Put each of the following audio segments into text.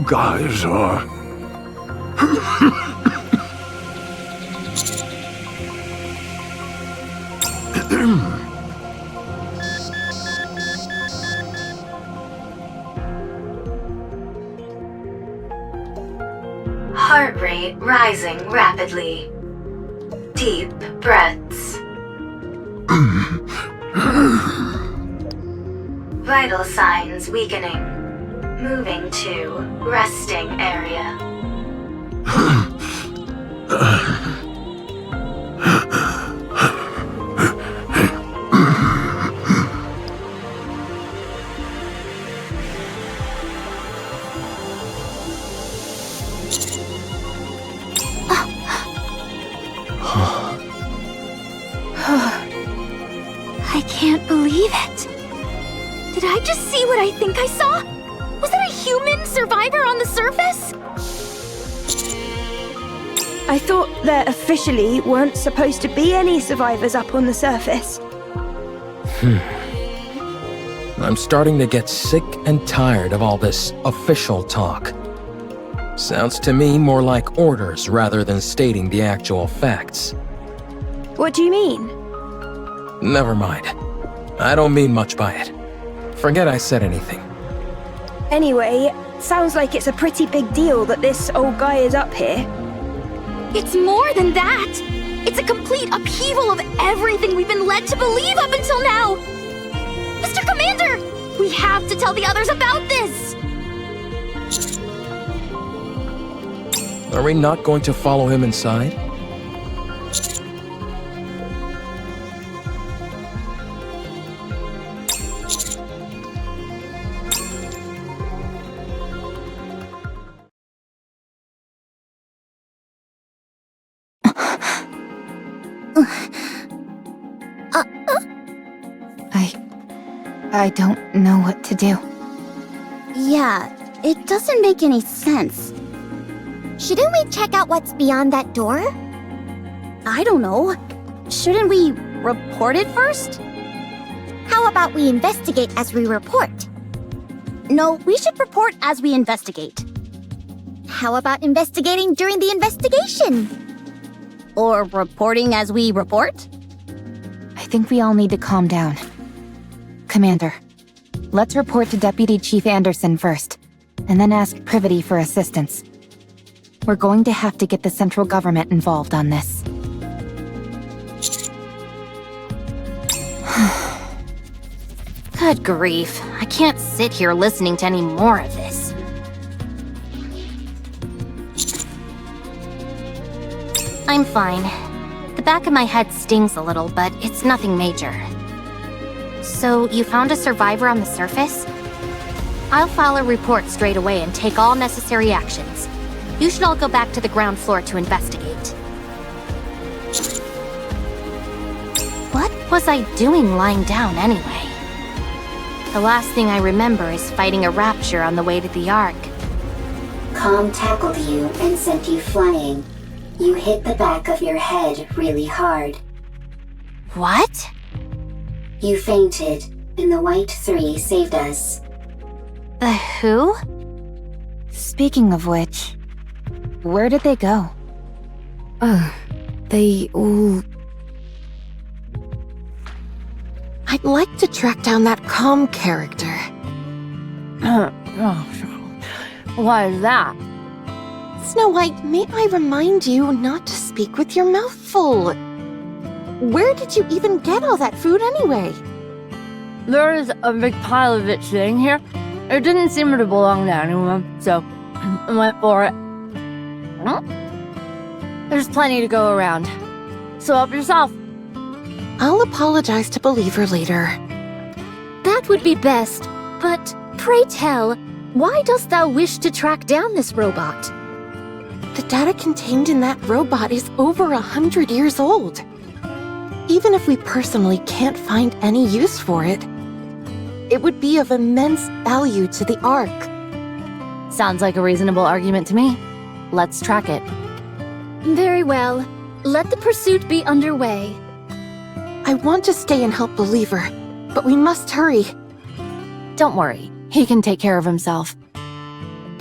guys are... Heart rate rising rapidly. Deep breaths. Vital signs weakening. Moving to resting area. I can't believe it. Did I just see what I think I saw? Was that a human survivor on the surface? I thought there officially weren't supposed to be any survivors up on the surface. I'm starting to get sick and tired of all this official talk. Sounds to me more like orders rather than stating the actual facts. What do you mean? Never mind. I don't mean much by it. Forget I said anything. Anyway, sounds like it's a pretty big deal that this old guy is up here. It's more than that. It's a complete upheaval of everything we've been led to believe up until now. Mr. Commander, we have to tell the others about this. Are we not going to follow him inside? I don't know what to do. Yeah, it doesn't make any sense. Shouldn't we check out what's beyond that door? I don't know. Shouldn't we report it first? How about we investigate as we report? No, we should report as we investigate. How about investigating during the investigation? Or reporting as we report? I think we all need to calm down. Commander, let's report to Deputy Chief Anderson first, and then ask Privity for assistance. We're going to have to get the central government involved on this. Good grief, I can't sit here listening to any more of this. I'm fine. The back of my head stings a little, but it's nothing major. So, you found a survivor on the surface? I'll file a report straight away and take all necessary actions. You should all go back to the ground floor to investigate. What was I doing lying down anyway? The last thing I remember is fighting a rapture on the way to the Ark. Calm tackled you and sent you flying. You hit the back of your head really hard. What? You fainted, and the White Three saved us. The who? Speaking of which, where did they go? They all... I'd like to track down that calm character. Why is that? Snow White, may I remind you not to speak with your mouth full? Where did you even get all that food anyway? There is a big pile of it sitting here. It didn't seem to belong to anyone, so I went for it. There's plenty to go around. So help yourself. I'll apologize to Believer later. That would be best, but pray tell, why dost thou wish to track down this robot? The data contained in that robot is over 100 years old. Even if we personally can't find any use for it, it would be of immense value to the Ark. Sounds like a reasonable argument to me. Let's track it. Very well. Let the pursuit be underway. I want to stay and help Believer, but we must hurry. Don't worry. He can take care of himself.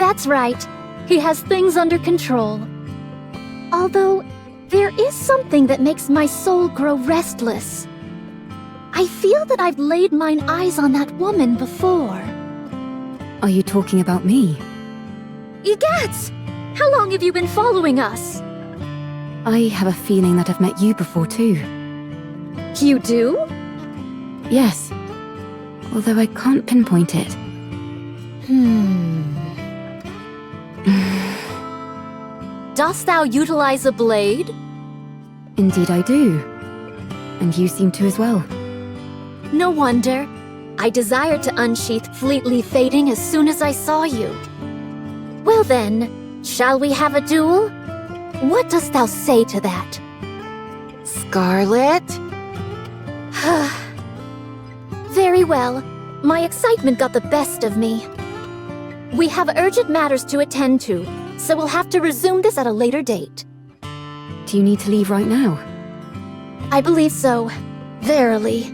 That's right. He has things under control. Although, there is something that makes my soul grow restless. I feel that I've laid mine eyes on that woman before. Are you talking about me? Egats! How long have you been following us? I have a feeling that I've met you before too. You do? Yes. Although I can't pinpoint it. Dost thou utilize a blade? Indeed I do. And you seem to as well. No wonder. I desired to unsheath fleetly fading as soon as I saw you. Well then, shall we have a duel? What dost thou say to that? Scarlet? Very well. My excitement got the best of me. We have urgent matters to attend to, so we'll have to resume this at a later date. Do you need to leave right now? I believe so. Verily.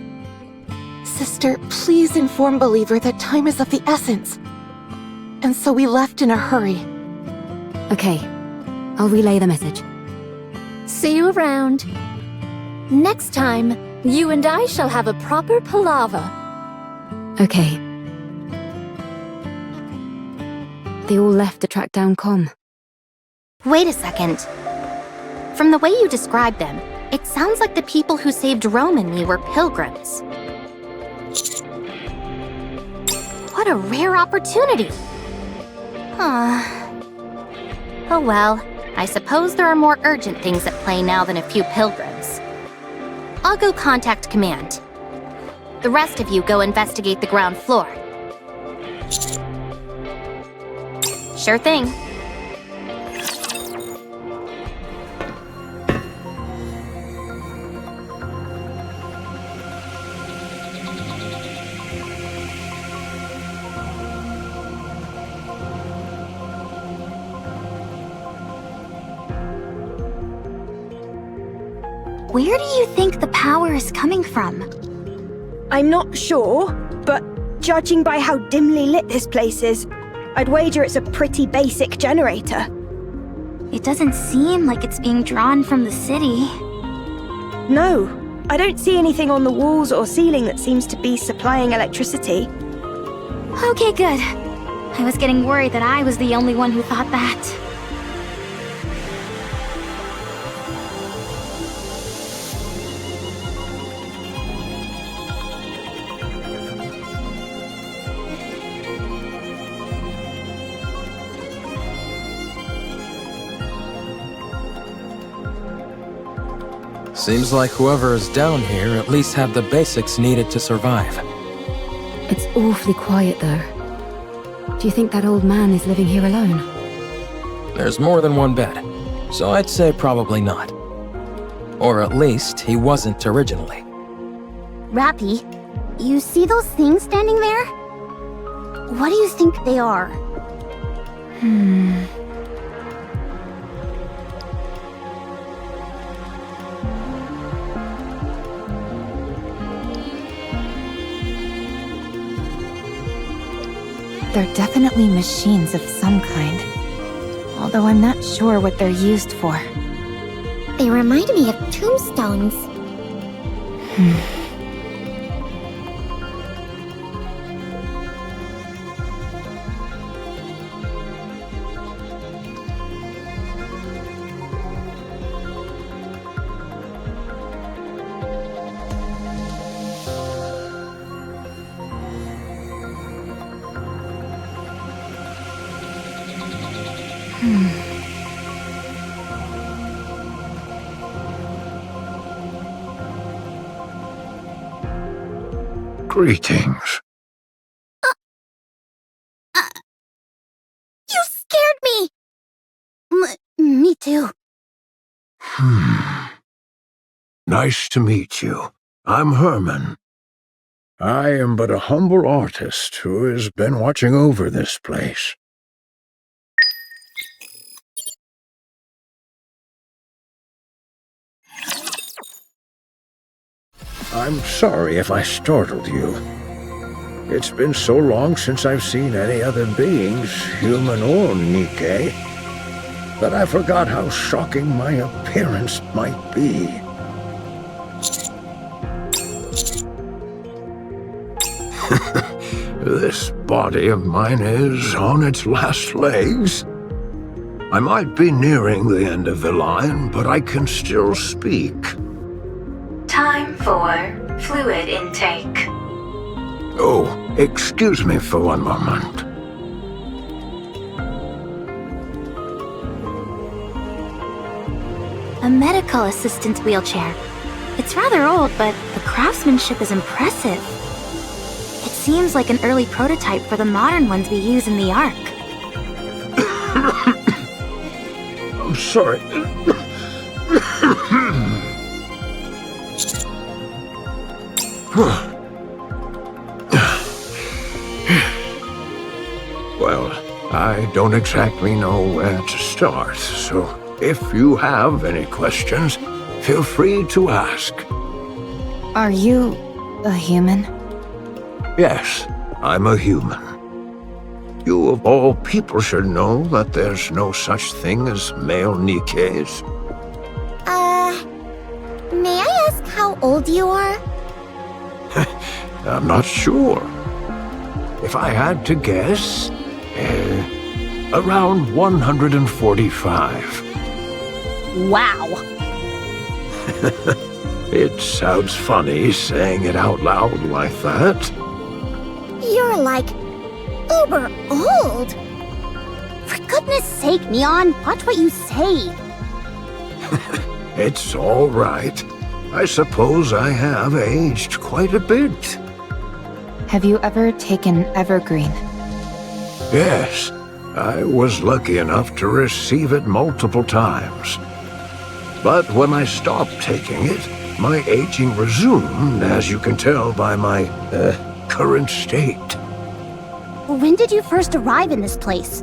Sister, please inform Believer that time is of the essence. And so we left in a hurry. Okay. I'll relay the message. See you around. Next time, you and I shall have a proper palaver. Okay. They all left to track down Com. Wait a second. From the way you described them, it sounds like the people who saved Rome and me were pilgrims. What a rare opportunity! Oh well, I suppose there are more urgent things at play now than a few pilgrims. I'll go contact command. The rest of you go investigate the ground floor. Sure thing. Where do you think the power is coming from? I'm not sure, but judging by how dimly lit this place is, I'd wager it's a pretty basic generator. It doesn't seem like it's being drawn from the city. No, I don't see anything on the walls or ceiling that seems to be supplying electricity. Okay, good. I was getting worried that I was the only one who thought that. Seems like whoever is down here at least had the basics needed to survive. It's awfully quiet though. Do you think that old man is living here alone? There's more than one bed, so I'd say probably not. Or at least he wasn't originally. Rappy, you see those things standing there? What do you think they are? They're definitely machines of some kind. Although I'm not sure what they're used for. They remind me of tombstones. Greetings. You scared me! Me too. Nice to meet you. I'm Herman. I am but a humble artist who has been watching over this place. I'm sorry if I startled you. It's been so long since I've seen any other beings, human or Nikke, that I forgot how shocking my appearance might be. This body of mine is on its last legs. I might be nearing the end of the line, but I can still speak. Time for fluid intake. Oh, excuse me for one moment. A medical assistant's wheelchair. It's rather old, but the craftsmanship is impressive. It seems like an early prototype for the modern ones we use in the Ark. I'm sorry. Well, I don't exactly know where to start, so if you have any questions, feel free to ask. Are you a human? Yes, I'm a human. You of all people should know that there's no such thing as male Nikkes. May I ask how old you are? I'm not sure. If I had to guess, around 145. Wow. It sounds funny saying it out loud like that. You're like uber old. For goodness sake, Neon, watch what you say. It's all right. I suppose I have aged quite a bit. Have you ever taken Evergreen? Yes, I was lucky enough to receive it multiple times. But when I stopped taking it, my aging resumed, as you can tell by my, current state. When did you first arrive in this place?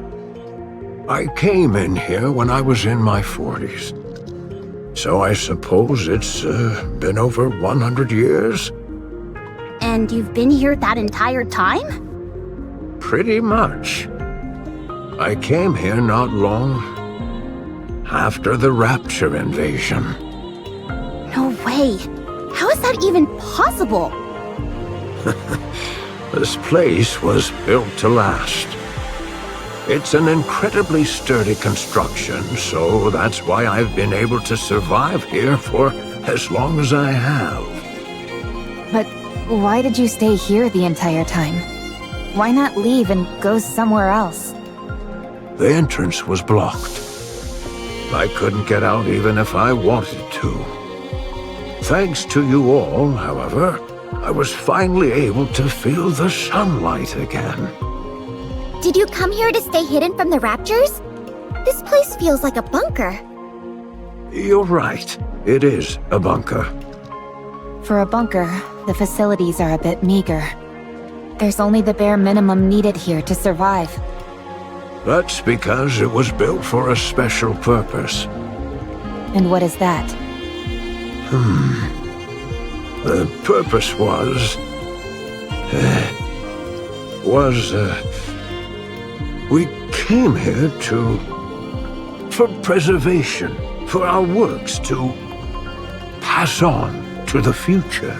I came in here when I was in my 40s. So I suppose it's, been over 100 years? And you've been here that entire time? Pretty much. I came here not long after the Rapture invasion. No way. How is that even possible? This place was built to last. It's an incredibly sturdy construction, so that's why I've been able to survive here for as long as I have. But why did you stay here the entire time? Why not leave and go somewhere else? The entrance was blocked. I couldn't get out even if I wanted to. Thanks to you all, however, I was finally able to feel the sunlight again. Did you come here to stay hidden from the Raptures? This place feels like a bunker. You're right. It is a bunker. For a bunker, the facilities are a bit meager. There's only the bare minimum needed here to survive. That's because it was built for a special purpose. And what is that? The purpose was... we came here for preservation, for our works to pass on to the future.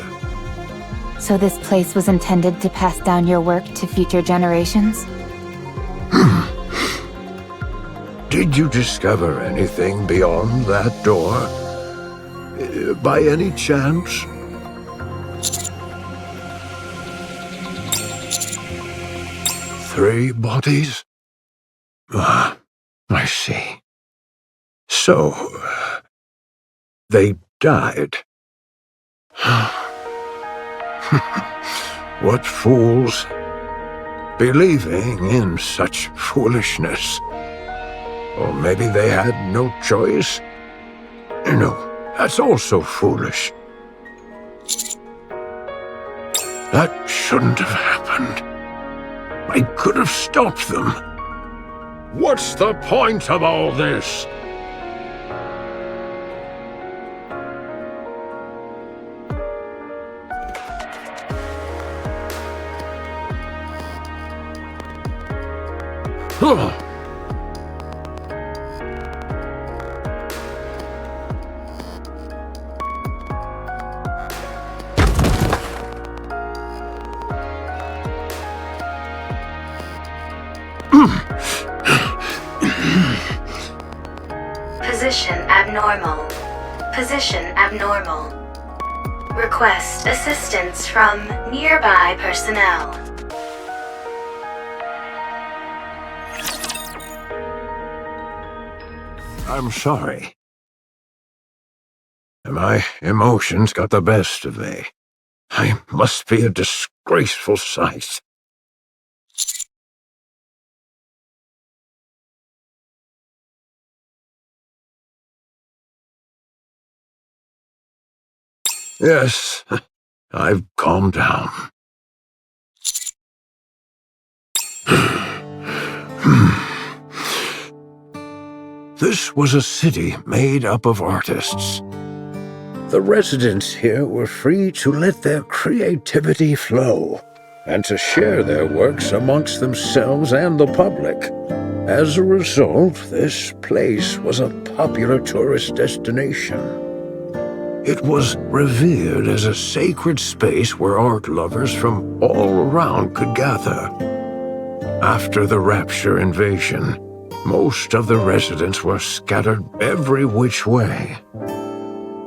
So this place was intended to pass down your work to future generations? Did you discover anything beyond that door? By any chance? Three bodies? Ah, I see. So, they died. What fools, believing in such foolishness. Or maybe they had no choice. No, that's also foolish. That shouldn't have happened. I could have stopped them. What's the point of all this? Position abnormal. Position abnormal. Request assistance from nearby personnel. I'm sorry. My emotions got the best of me. I must be a disgraceful sight. Yes, I've calmed down. This was a city made up of artists. The residents here were free to let their creativity flow and to share their works amongst themselves and the public. As a result, this place was a popular tourist destination. It was revered as a sacred space where art lovers from all around could gather. After the Rapture invasion, most of the residents were scattered every which way.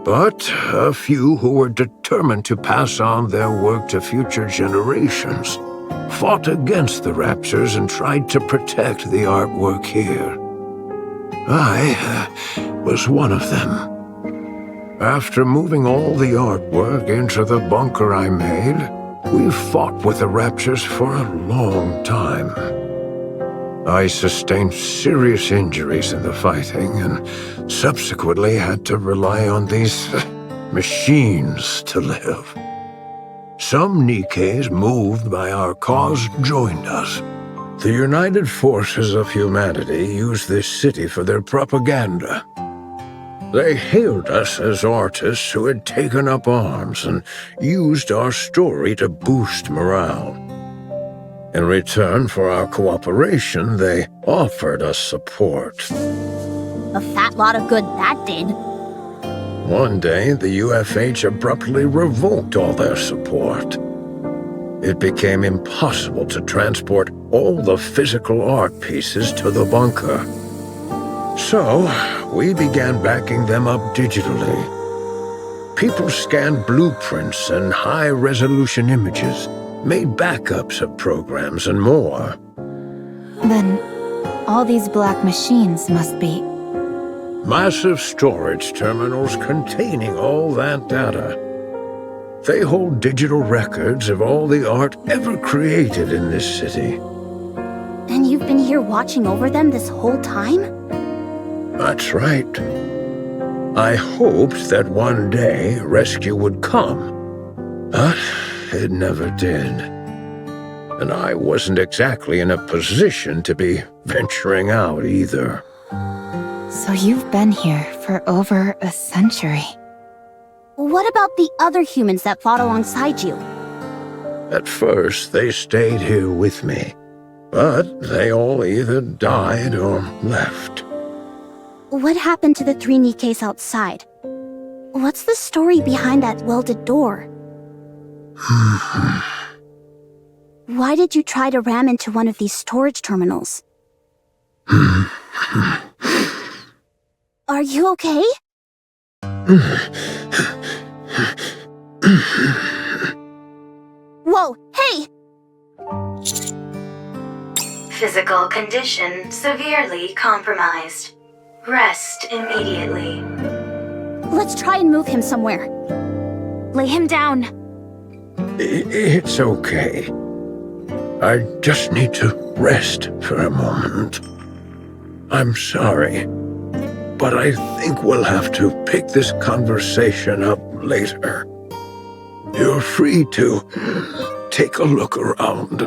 But a few who were determined to pass on their work to future generations fought against the Raptures and tried to protect the artwork here. I was one of them. After moving all the artwork into the bunker I made, we fought with the Raptures for a long time. I sustained serious injuries in the fighting and subsequently had to rely on these machines to live. Some Nikkes moved by our cause joined us. The United Forces of Humanity used this city for their propaganda. They hailed us as artists who had taken up arms and used our story to boost morale. In return for our cooperation, they offered us support. A fat lot of good that did. One day, the UFH abruptly revoked all their support. It became impossible to transport all the physical art pieces to the bunker. So, we began backing them up digitally. People scanned blueprints and high-resolution images, made backups of programs and more. Then, all these black machines must be... Massive storage terminals containing all that data. They hold digital records of all the art ever created in this city. And you've been here watching over them this whole time? That's right. I hoped that one day rescue would come, but it never did. And I wasn't exactly in a position to be venturing out either. So you've been here for over a century. What about the other humans that fought alongside you? At first, they stayed here with me, but they all either died or left. What happened to the 3 Nikkes outside? What's the story behind that welded door? Why did you try to ram into one of these storage terminals? Are you okay? Whoa, hey! Physical condition severely compromised. Rest immediately. Let's try and move him somewhere. Lay him down. It's okay. I just need to rest for a moment. I'm sorry, but I think we'll have to pick this conversation up later. You're free to take a look around.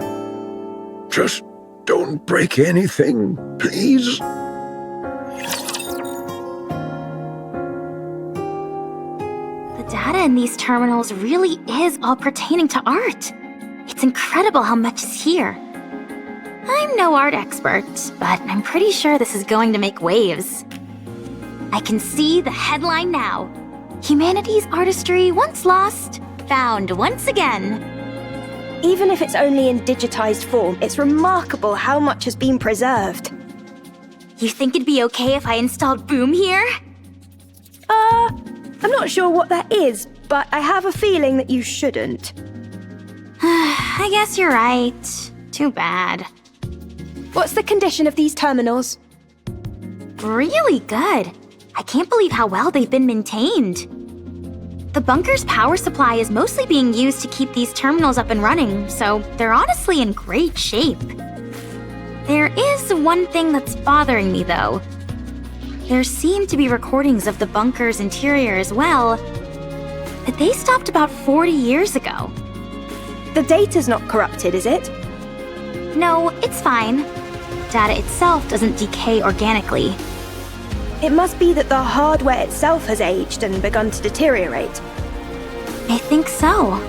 Just don't break anything, please. The data in these terminals really is all pertaining to art. It's incredible how much is here. I'm no art expert, but I'm pretty sure this is going to make waves. I can see the headline now. Humanity's artistry once lost, found once again. Even if it's only in digitized form, it's remarkable how much has been preserved. You think it'd be okay if I installed Boom here? I'm not sure what that is, but I have a feeling that you shouldn't. I guess you're right. Too bad. What's the condition of these terminals? Really good. I can't believe how well they've been maintained. The bunker's power supply is mostly being used to keep these terminals up and running, so they're honestly in great shape. There is one thing that's bothering me, though. There seem to be recordings of the bunker's interior as well, but they stopped about 40 years ago. The data's not corrupted, is it? No, it's fine. Data itself doesn't decay organically. It must be that the hardware itself has aged and begun to deteriorate. I think so.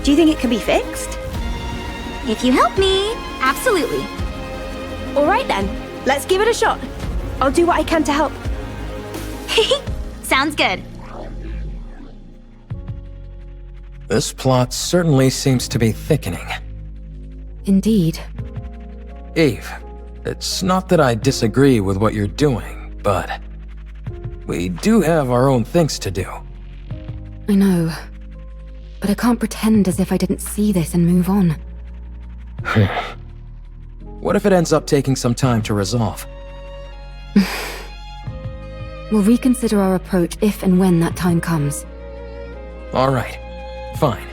Do you think it can be fixed? If you help me, absolutely. All right then, let's give it a shot. I'll do what I can to help. Sounds good. This plot certainly seems to be thickening. Indeed. Eve, it's not that I disagree with what you're doing, but we do have our own things to do. I know. But I can't pretend as if I didn't see this and move on. What if it ends up taking some time to resolve? We'll reconsider our approach if and when that time comes. All right, fine.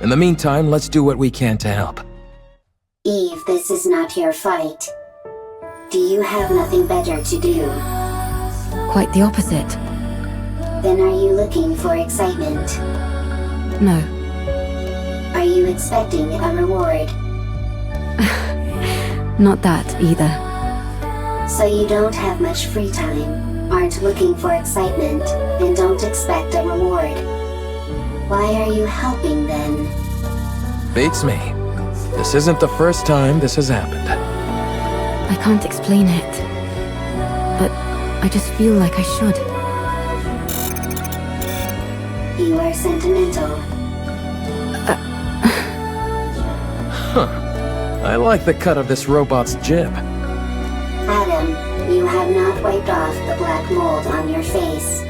In the meantime, let's do what we can to help. Eve, this is not your fight. Do you have nothing better to do? Quite the opposite. Then are you looking for excitement? No. Are you expecting a reward? Not that either. So you don't have much free time, aren't looking for excitement, and don't expect a reward. Why are you helping then? Beats me. This isn't the first time this has happened. I can't explain it. But I just feel like I should. You are sentimental. I like the cut of this robot's jib. Adam, you have not wiped off the black mold on your face.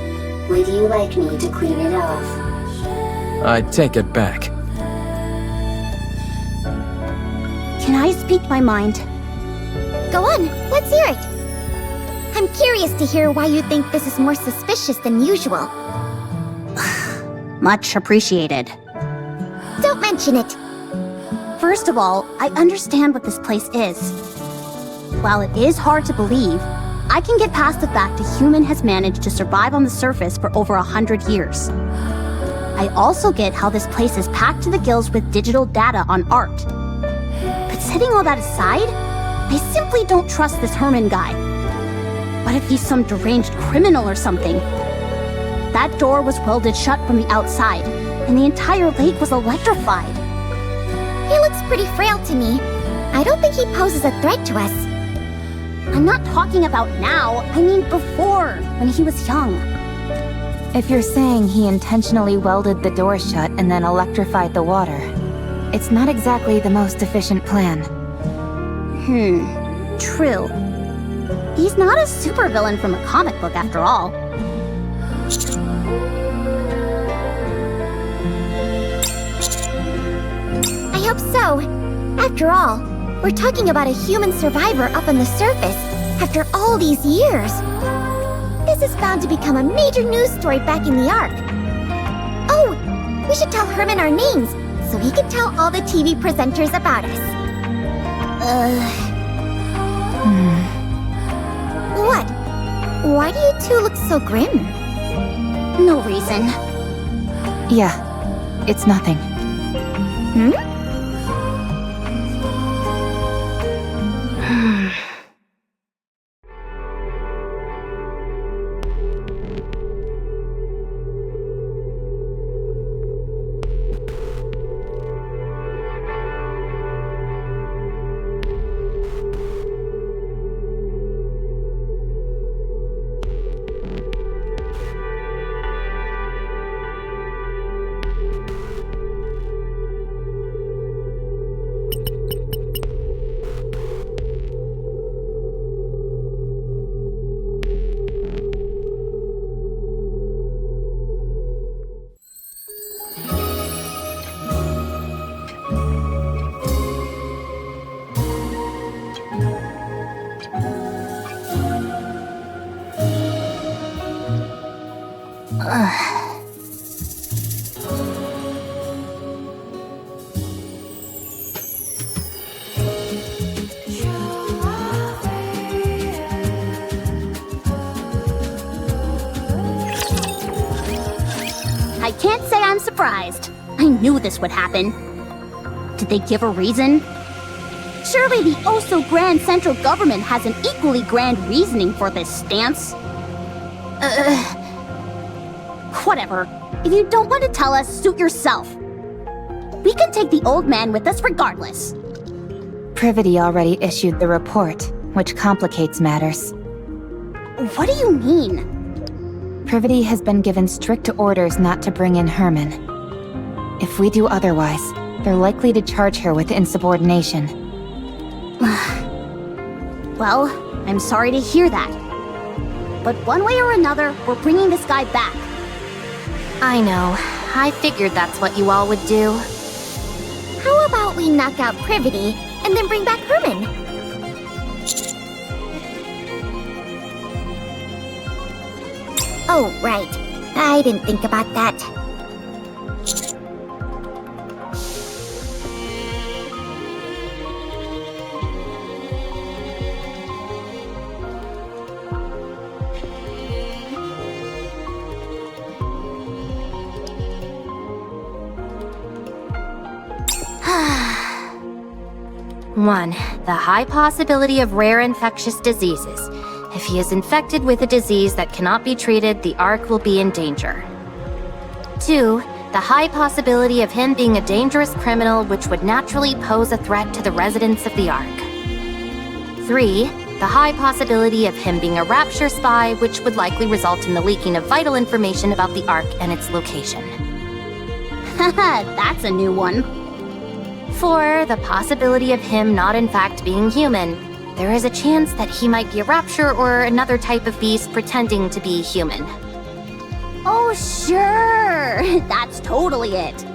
Would you like me to clean it off? I take it back. Can I speak my mind? Go on, let's hear it. I'm curious to hear why you think this is more suspicious than usual. Much appreciated. Don't mention it. First of all, I understand what this place is. While it is hard to believe, I can get past the fact a human has managed to survive on the surface for over 100 years. I also get how this place is packed to the gills with digital data on art. But setting all that aside, I simply don't trust this Herman guy. What if he's some deranged criminal or something? That door was welded shut from the outside, and the entire lake was electrified. He looks pretty frail to me. I don't think he poses a threat to us. I'm not talking about now, I mean before, when he was young. If you're saying he intentionally welded the door shut and then electrified the water, it's not exactly the most efficient plan. True. He's not a supervillain from a comic book after all. I hope so. After all, we're talking about a human survivor up on the surface after all these years. This is bound to become a major news story back in the Ark. Oh, we should tell Herman our names so he can tell all the TV presenters about us. What? Why do you two look so grim? No reason. Yeah, it's nothing. I can't say I'm surprised. I knew this would happen. Did they give a reason? Surely the oh-so-grand central government has an equally grand reasoning for this stance. Whatever. If you don't want to tell us, suit yourself. We can take the old man with us regardless. Privity already issued the report, which complicates matters. What do you mean? Privity has been given strict orders not to bring in Herman. If we do otherwise, they're likely to charge her with insubordination. Well, I'm sorry to hear that. But one way or another, we're bringing this guy back. I know. I figured that's what you all would do. How about we knock out Privity and then bring back Herman? Oh, right. I didn't think about that. One, the high possibility of rare infectious diseases. If he is infected with a disease that cannot be treated, the Ark will be in danger. 2, the high possibility of him being a dangerous criminal which would naturally pose a threat to the residents of the Ark. 3, the high possibility of him being a Rapture spy which would likely result in the leaking of vital information about the Ark and its location. Haha, that's a new one. 4, the possibility of him not in fact being human. There is a chance that he might be a Rapture or another type of beast pretending to be human. Oh, sure! That's totally it.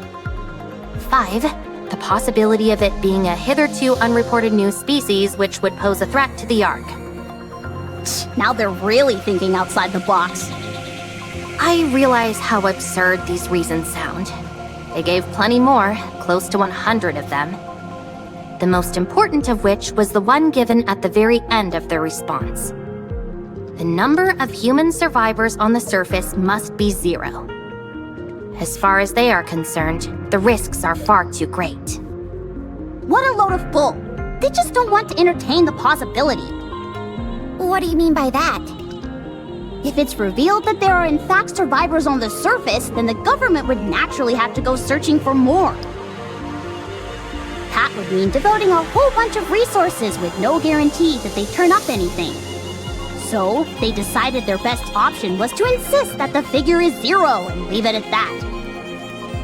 5, the possibility of it being a hitherto unreported new species which would pose a threat to the Ark. Now they're really thinking outside the box. I realize how absurd these reasons sound. They gave plenty more, close to 100 of them. The most important of which was the one given at the very end of their response. The number of human survivors on the surface must be 0. As far as they are concerned, the risks are far too great. What a load of bull! They just don't want to entertain the possibility. What do you mean by that? If it's revealed that there are in fact survivors on the surface, then the government would naturally have to go searching for more. That would mean devoting a whole bunch of resources with no guarantee that they turn up anything. So, they decided their best option was to insist that the figure is 0 and leave it at that.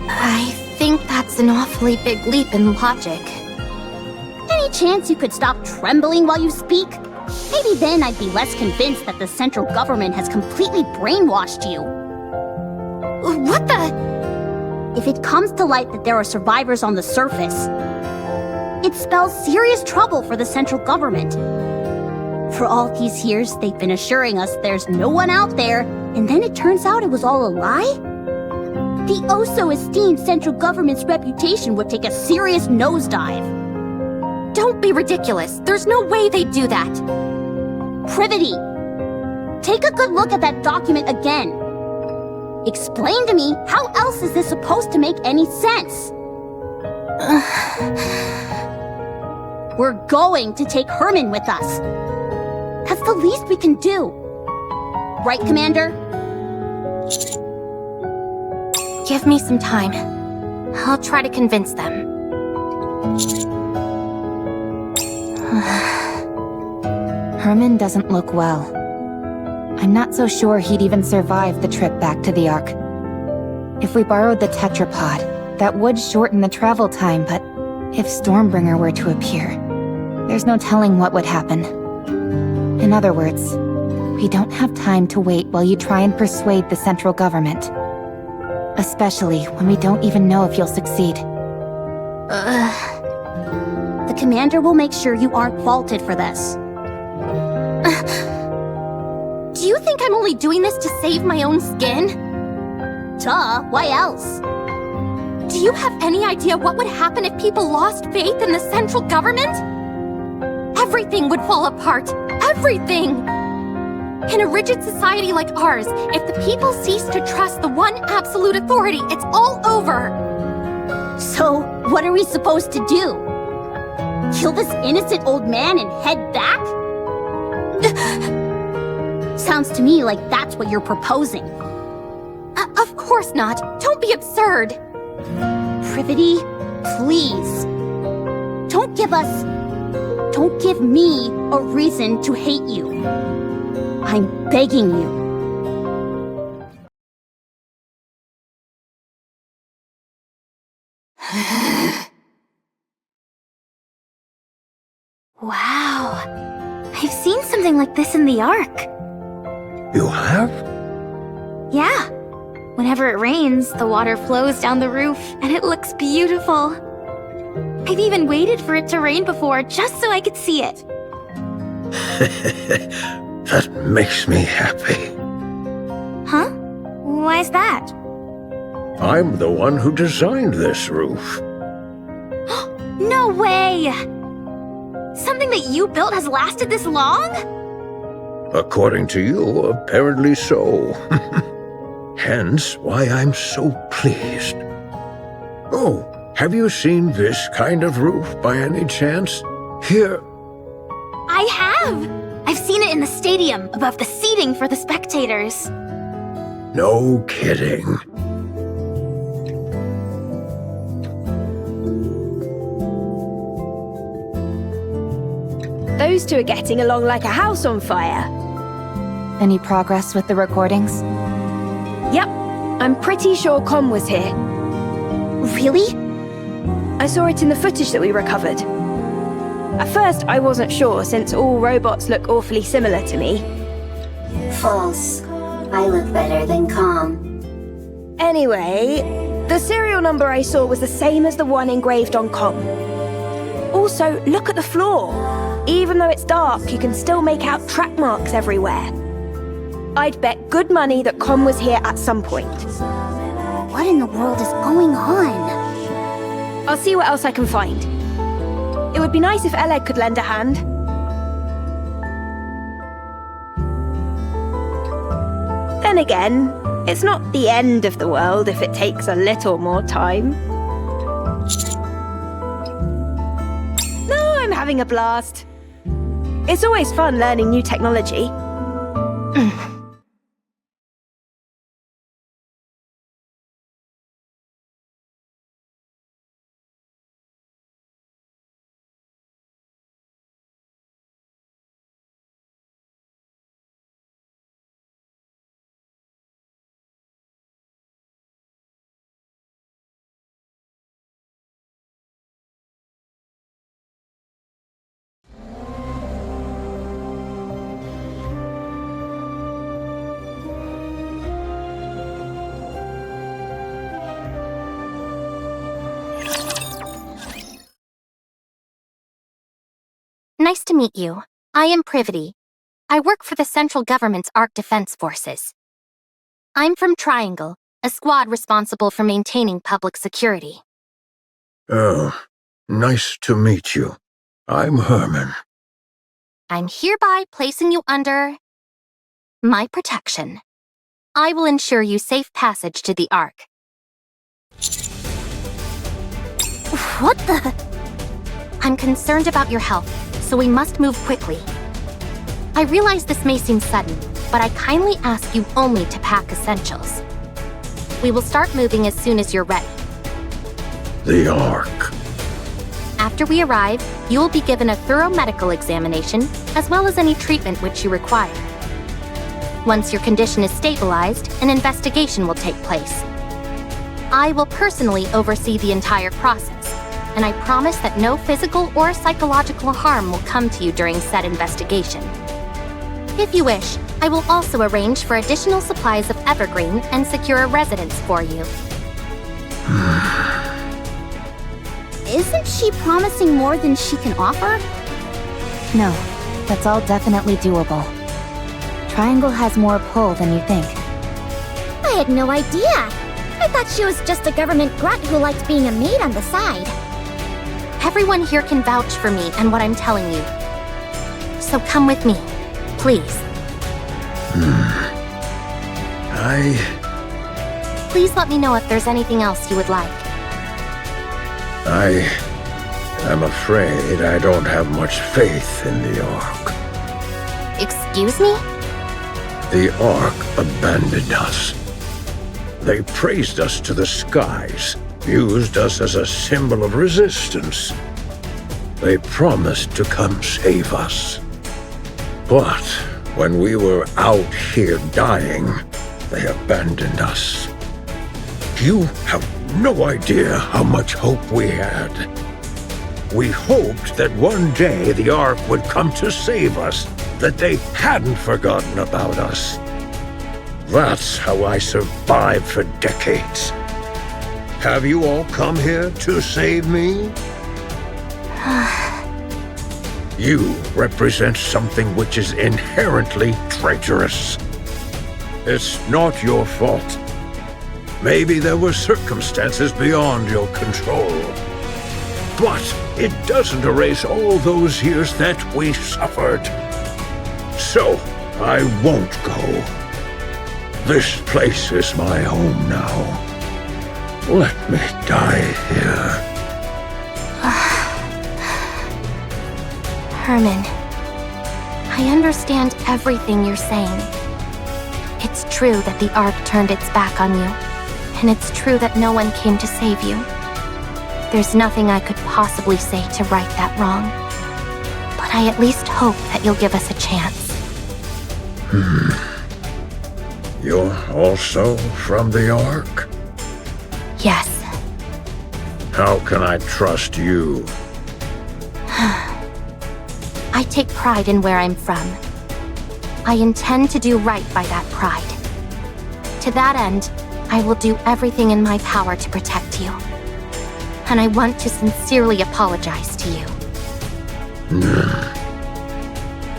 I think that's an awfully big leap in logic. Any chance you could stop trembling while you speak? Maybe then I'd be less convinced that the central government has completely brainwashed you. What the? If it comes to light that there are survivors on the surface, it spells serious trouble for the central government. For all these years, they've been assuring us there's no one out there, and then it turns out it was all a lie? The oh-so-esteemed central government's reputation would take a serious nosedive. Don't be ridiculous. There's no way they'd do that. Privity! Take a good look at that document again. Explain to me, how else is this supposed to make any sense? We're going to take Herman with us. That's the least we can do. Right, Commander? Give me some time. I'll try to convince them. Herman doesn't look well. I'm not so sure he'd even survive the trip back to the Ark. If we borrowed the tetrapod, that would shorten the travel time, but if Stormbringer were to appear, there's no telling what would happen. In other words, we don't have time to wait while you try and persuade the central government. Especially when we don't even know if you'll succeed. The commander will make sure you aren't faulted for this. Do you think I'm only doing this to save my own skin? Duh, why else? Do you have any idea what would happen if people lost faith in the central government? Everything would fall apart. Everything! In a rigid society like ours, if the people cease to trust the one absolute authority, it's all over. So, what are we supposed to do? Kill this innocent old man and head back? Sounds to me like that's what you're proposing. Of course not. Don't be absurd. Privity, please. Don't give me a reason to hate you. I'm begging you. Wow. I've seen something like this in the Ark. You have? Yeah. Whenever it rains, the water flows down the roof, and it looks beautiful. I've even waited for it to rain before, just so I could see it. That makes me happy. Huh? Why's that? I'm the one who designed this roof. No way! Something that you built has lasted this long? According to you, apparently so. Hence why I'm so pleased. Oh, have you seen this kind of roof by any chance? Here. I have! I've seen it in the stadium, above the seating for the spectators. No kidding. Those two are getting along like a house on fire. Any progress with the recordings? Yep, I'm pretty sure Com was here. Really? I saw it in the footage that we recovered. At first, I wasn't sure, since all robots look awfully similar to me. False. I look better than Com. Anyway, the serial number I saw was the same as the one engraved on Com. Also, look at the floor. Even though it's dark, you can still make out track marks everywhere. I'd bet good money that Com was here at some point. What in the world is going on? I'll see what else I can find. It would be nice if Oleg could lend a hand. Then again, it's not the end of the world if it takes a little more time. No, I'm having a blast. It's always fun learning new technology. Nice to meet you. I am Privity. I work for the central government's Ark Defense Forces. I'm from Triangle, a squad responsible for maintaining public security. Oh, nice to meet you. I'm Herman. I'm hereby placing you under my protection. I will ensure you safe passage to the Ark. What the? I'm concerned about your health, so we must move quickly. I realize this may seem sudden, but I kindly ask you only to pack essentials. We will start moving as soon as you're ready. The Ark. After we arrive, you will be given a thorough medical examination, as well as any treatment which you require. Once your condition is stabilized, an investigation will take place. I will personally oversee the entire process, and I promise that no physical or psychological harm will come to you during said investigation. If you wish, I will also arrange for additional supplies of evergreen and secure a residence for you. Isn't she promising more than she can offer? No, that's all definitely doable. Triangle has more pull than you think. I had no idea. I thought she was just a government grunt who liked being a maid on the side. Everyone here can vouch for me and what I'm telling you. So come with me, please. Please let me know if there's anything else you would like. I'm afraid I don't have much faith in the Ark. Excuse me? The Ark abandoned us. They praised us to the skies, used us as a symbol of resistance. They promised to come save us. But when we were out here dying, they abandoned us. You have no idea how much hope we had. We hoped that one day the Ark would come to save us, that they hadn't forgotten about us. That's how I survived for decades. Have you all come here to save me? You represent something which is inherently traitorous. It's not your fault. Maybe there were circumstances beyond your control. But it doesn't erase all those years that we suffered. So, I won't go. This place is my home now. Let me die here. Herman, I understand everything you're saying. It's true that the Ark turned its back on you, and it's true that no one came to save you. There's nothing I could possibly say to right that wrong, but I at least hope that you'll give us a chance. You're also from the Ark? Yes. How can I trust you? I take pride in where I'm from. I intend to do right by that pride. To that end, I will do everything in my power to protect you. And I want to sincerely apologize to you.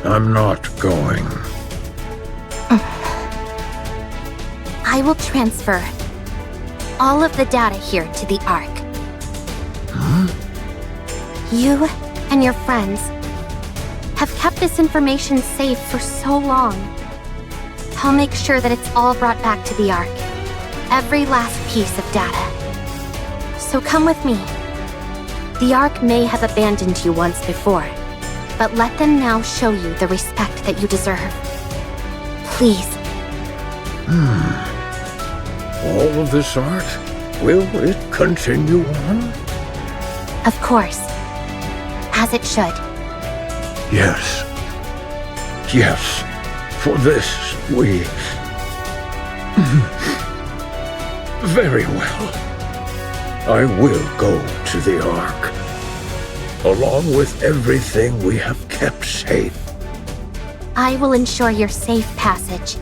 I'm not going. I will transfer all of the data here to the Ark. You and your friends have kept this information safe for so long. I'll make sure that it's all brought back to the Ark. Every last piece of data. So come with me. The Ark may have abandoned you once before, but let them now show you the respect that you deserve. Please. All of this art? Will it continue on? Of course. As it should. Yes. Yes. For this, we... Very well. I will go to the Ark, along with everything we have kept safe. I will ensure your safe passage.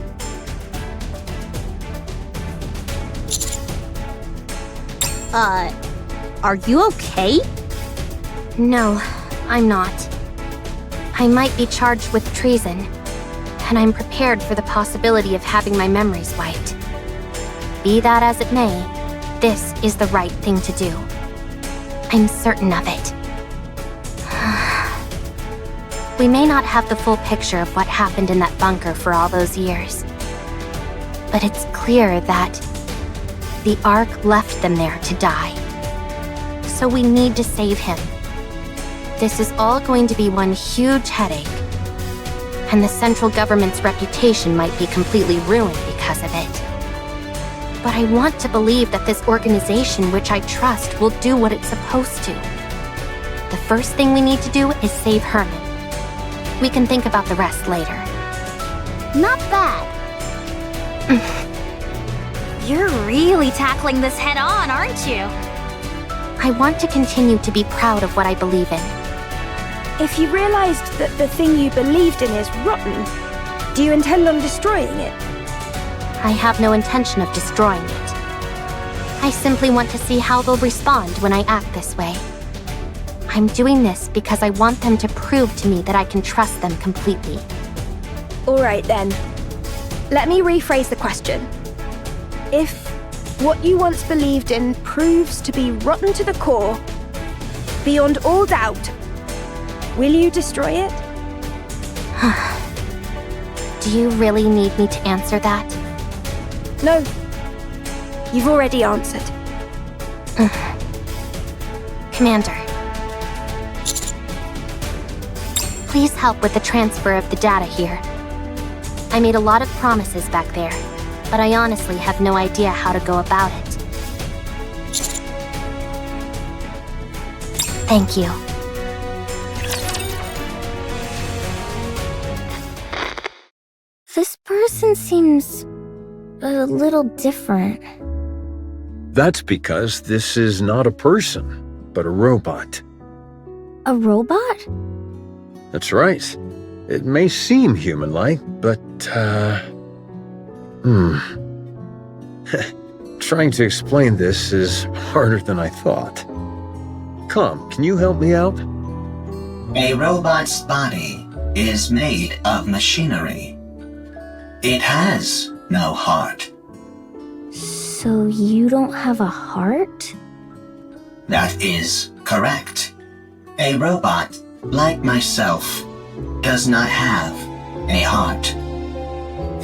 Are you okay? No, I'm not. I might be charged with treason, and I'm prepared for the possibility of having my memories wiped. Be that as it may, this is the right thing to do. I'm certain of it. We may not have the full picture of what happened in that bunker for all those years, but it's clear that the Ark left them there to die. So we need to save him. This is all going to be one huge headache, and the central government's reputation might be completely ruined because of it. But I want to believe that this organization, which I trust, will do what it's supposed to. The first thing we need to do is save Herman. We can think about the rest later. Not bad. You're really tackling this head on, aren't you? I want to continue to be proud of what I believe in. If you realized that the thing you believed in is rotten, do you intend on destroying it? I have no intention of destroying it. I simply want to see how they'll respond when I act this way. I'm doing this because I want them to prove to me that I can trust them completely. All right then. Let me rephrase the question. If What you once believed in proves to be rotten to the core, beyond all doubt. Will you destroy it? Do you really need me to answer that? No. You've already answered. Commander. Please help with the transfer of the data here. I made a lot of promises back there, but I honestly have no idea how to go about it. Thank you. This person seems a little different. That's because this is not a person, but a robot. A robot? That's right. It may seem human-like, but, Trying to explain this is harder than I thought. Come, can you help me out? A robot's body is made of machinery. It has no heart. So you don't have a heart? That is correct. A robot, like myself, does not have a heart.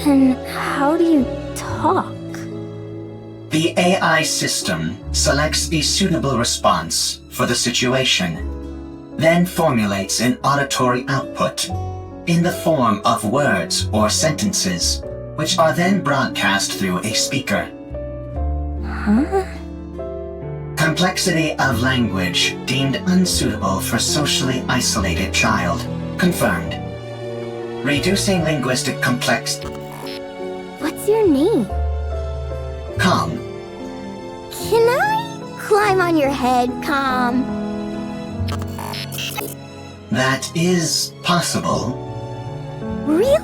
Then how do you talk? The AI system selects a suitable response for the situation, then formulates an auditory output in the form of words or sentences, which are then broadcast through a speaker. Huh? Complexity of language deemed unsuitable for socially isolated child. Confirmed. Reducing linguistic complexity. What's your name? Calm. Can I climb on your head, Calm? That is possible. Really?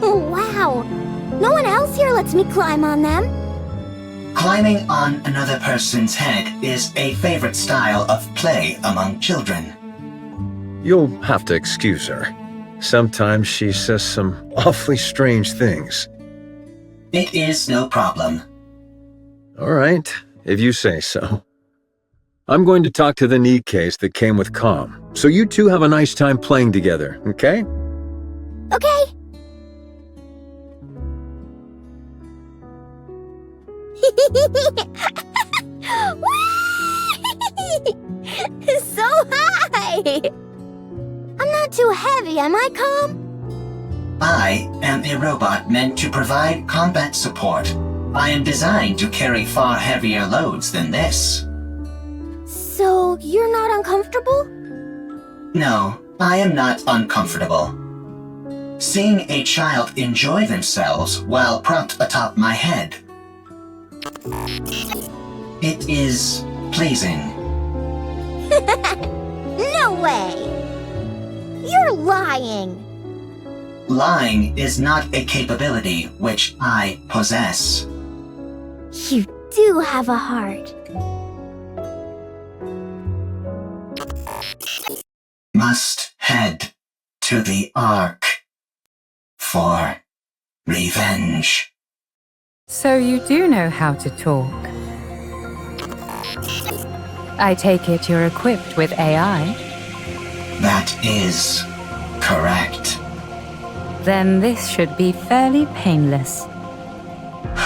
Oh, wow. No one else here lets me climb on them. Climbing on another person's head is a favorite style of play among children. You'll have to excuse her. Sometimes she says some awfully strange things. It is no problem. All right, if you say so. I'm going to talk to the Nikkes that came with Calm, so you two have a nice time playing together, okay? Okay. So high! I'm not too heavy, am I, Calm? I am a robot meant to provide combat support. I am designed to carry far heavier loads than this. So you're not uncomfortable? No, I am not uncomfortable. Seeing a child enjoy themselves while propped atop my head. It is pleasing. No way! You're lying! Lying is not a capability which I possess. You do have a heart. Must head to the Ark for revenge. So you do know how to talk. I take it you're equipped with AI? That is correct. Then this should be fairly painless.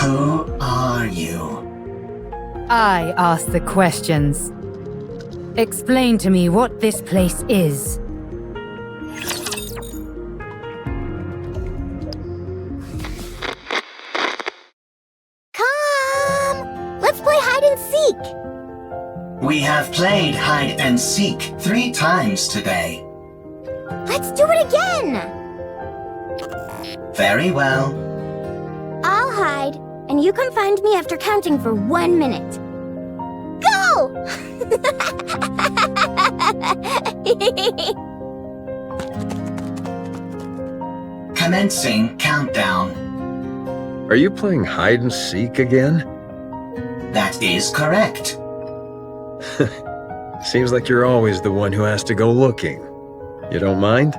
Who are you? I ask the questions. Explain to me what this place is. Come! Let's play hide and seek! We have played hide and seek 3 times today. Let's do it again! Very well. I'll hide, and you can find me after counting for 1 minute. Go! Commencing countdown. Are you playing hide and seek again? That is correct. Seems like you're always the one who has to go looking. You don't mind?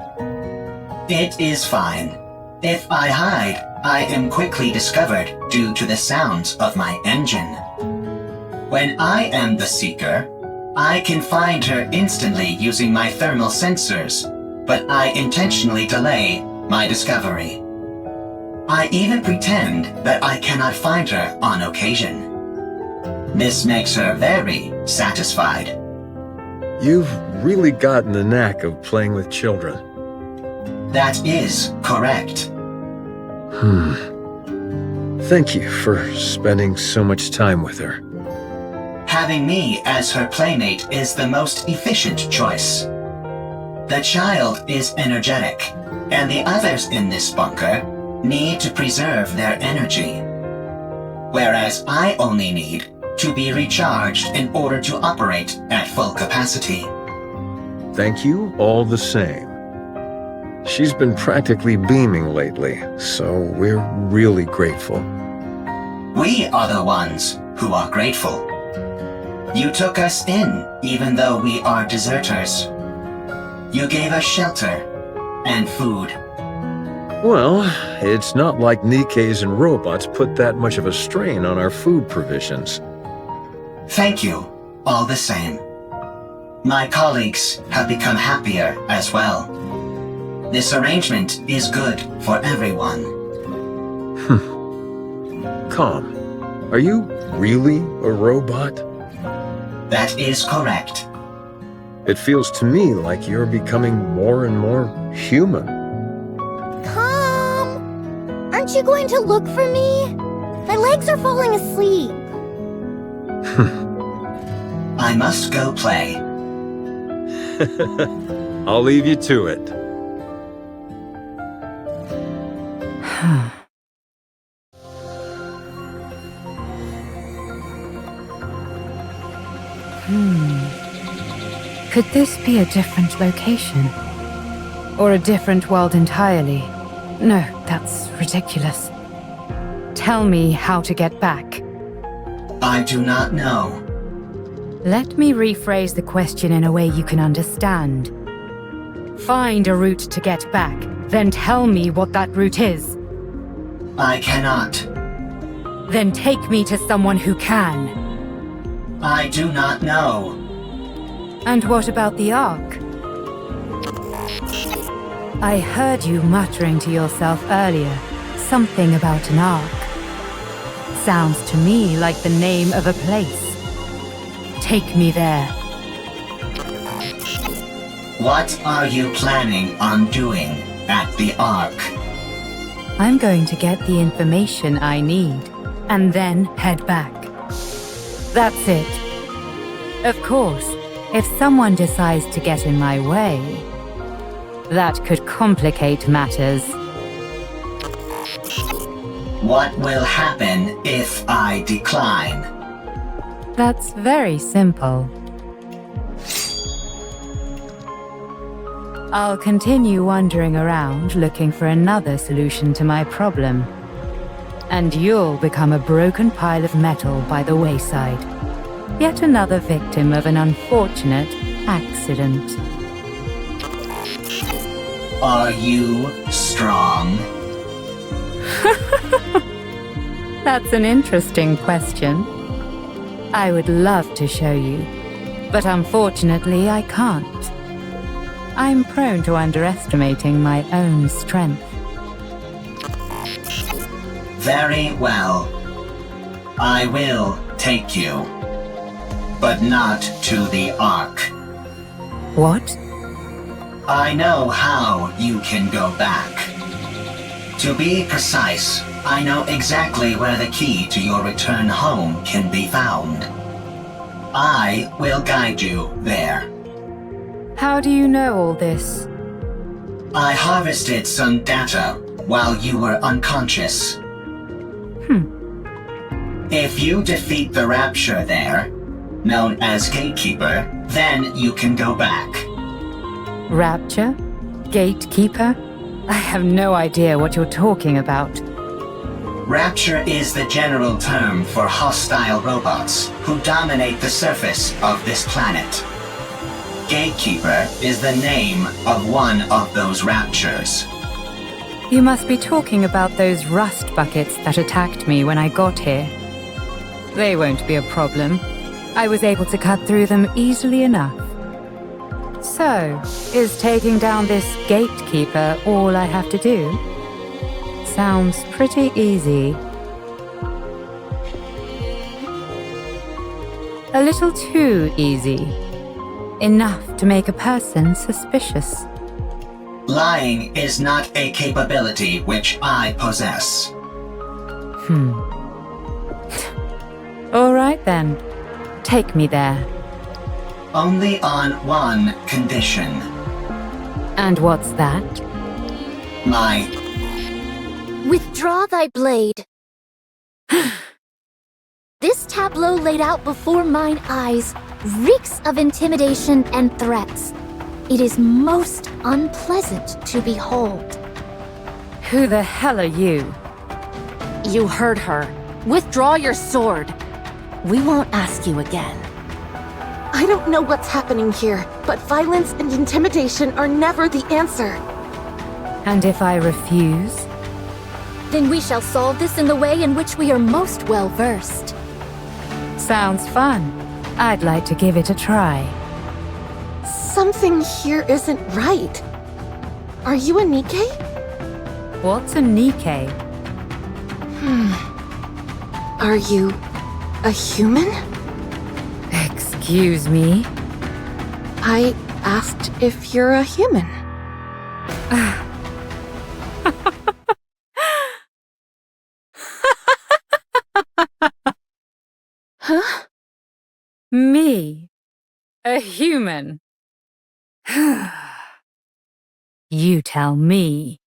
It is fine. If I hide, I am quickly discovered due to the sounds of my engine. When I am the seeker, I can find her instantly using my thermal sensors, but I intentionally delay my discovery. I even pretend that I cannot find her on occasion. This makes her very satisfied. You've really gotten the knack of playing with children. That is correct. Thank you for spending so much time with her. Having me as her playmate is the most efficient choice. The child is energetic, and the others in this bunker need to preserve their energy. Whereas I only need to be recharged in order to operate at full capacity. Thank you all the same. She's been practically beaming lately, so we're really grateful. We are the ones who are grateful. You took us in, even though we are deserters. You gave us shelter and food. Well, it's not like Nikkes and robots put that much of a strain on our food provisions. Thank you, all the same. My colleagues have become happier as well. This arrangement is good for everyone. Calm. Are you really a robot? That is correct. It feels to me like you're becoming more and more human. Come! Aren't you going to look for me? My legs are falling asleep. I must go play. I'll leave you to it. Could this be a different location? Or a different world entirely? No, that's ridiculous. Tell me how to get back. I do not know. Let me rephrase the question in a way you can understand. Find a route to get back, then tell me what that route is. I cannot. Then take me to someone who can. I do not know. And what about the Ark? I heard you muttering to yourself earlier, something about an Ark. Sounds to me like the name of a place. Take me there. What are you planning on doing at the Ark? I'm going to get the information I need, and then head back. That's it. Of course, if someone decides to get in my way, that could complicate matters. What will happen if I decline? That's very simple. I'll continue wandering around looking for another solution to my problem. And you'll become a broken pile of metal by the wayside. Yet another victim of an unfortunate accident. Are you strong? That's an interesting question. I would love to show you, but unfortunately I can't. I'm prone to underestimating my own strength. Very well. I will take you. But not to the Ark. What? I know how you can go back. To be precise, I know exactly where the key to your return home can be found. I will guide you there. How do you know all this? I harvested some data while you were unconscious. If you defeat the Rapture there, known as Gatekeeper, then you can go back. Rapture? Gatekeeper? I have no idea what you're talking about. Rapture is the general term for hostile robots who dominate the surface of this planet. Gatekeeper is the name of one of those raptures. You must be talking about those rust buckets that attacked me when I got here. They won't be a problem. I was able to cut through them easily enough. So, is taking down this gatekeeper all I have to do? Sounds pretty easy. A little too easy. Enough to make a person suspicious. Lying is not a capability which I possess. All right then. Take me there. Only on one condition. And what's that? My Withdraw thy blade. This tableau laid out before mine eyes reeks of intimidation and threats. It is most unpleasant to behold. Who the hell are you? You heard her. Withdraw your sword. We won't ask you again. I don't know what's happening here, but violence and intimidation are never the answer. And if I refuse? Then we shall solve this in the way in which we are most well versed. Sounds fun. I'd like to give it a try. Something here isn't right. Are you a Nikke? What's a Nikke? Are you a human? Excuse me? I asked if you're a human. Huh? Me? A human? You tell me.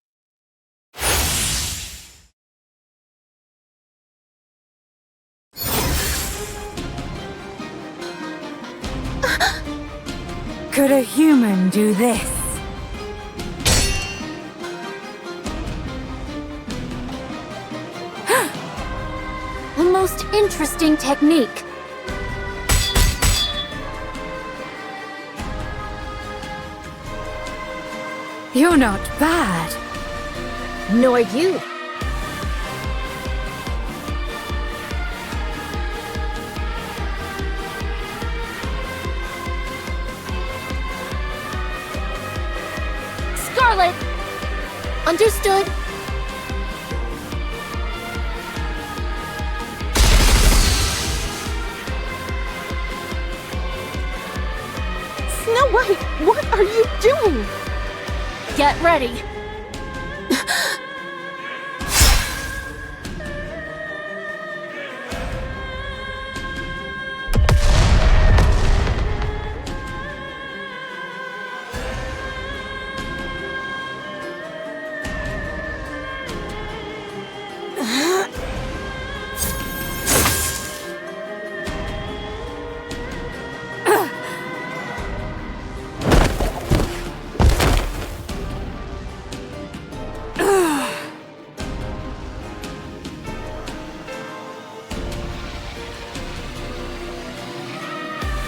Could a human do this? A most interesting technique. You're not bad. Nor you. Scarlet! Understood. Snow White, what are you doing? Get ready.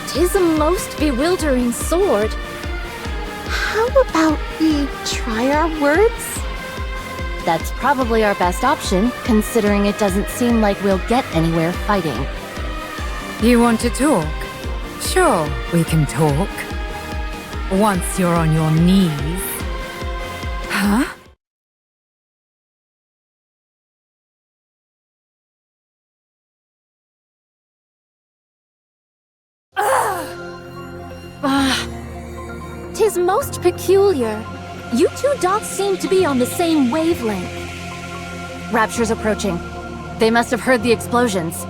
Tis a most bewildering sword. How about we try our words? That's probably our best option, considering it doesn't seem like we'll get anywhere fighting. You want to talk? Sure, we can talk. Once you're on your knees. Huh? Tis most peculiar. You two dots seem to be on the same wavelength. Rapture's approaching. They must have heard the explosions.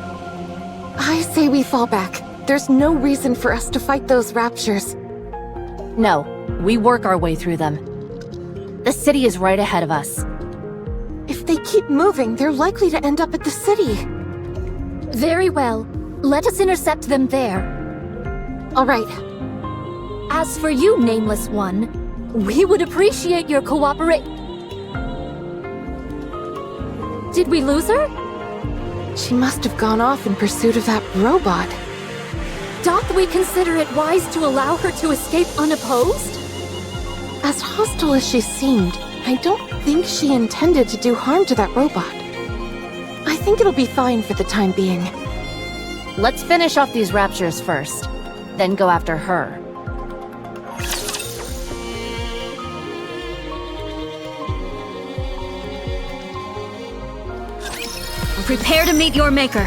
I say we fall back. There's no reason for us to fight those raptures. No, we work our way through them. The city is right ahead of us. If they keep moving, they're likely to end up at the city. Very well. Let us intercept them there. All right. As for you, Nameless One, we would appreciate your cooperation. Did we lose her? She must have gone off in pursuit of that robot. Doth we consider it wise to allow her to escape unopposed? As hostile as she seemed, I don't think she intended to do harm to that robot. I think it'll be fine for the time being. Let's finish off these raptures first, then go after her. Prepare to meet your maker.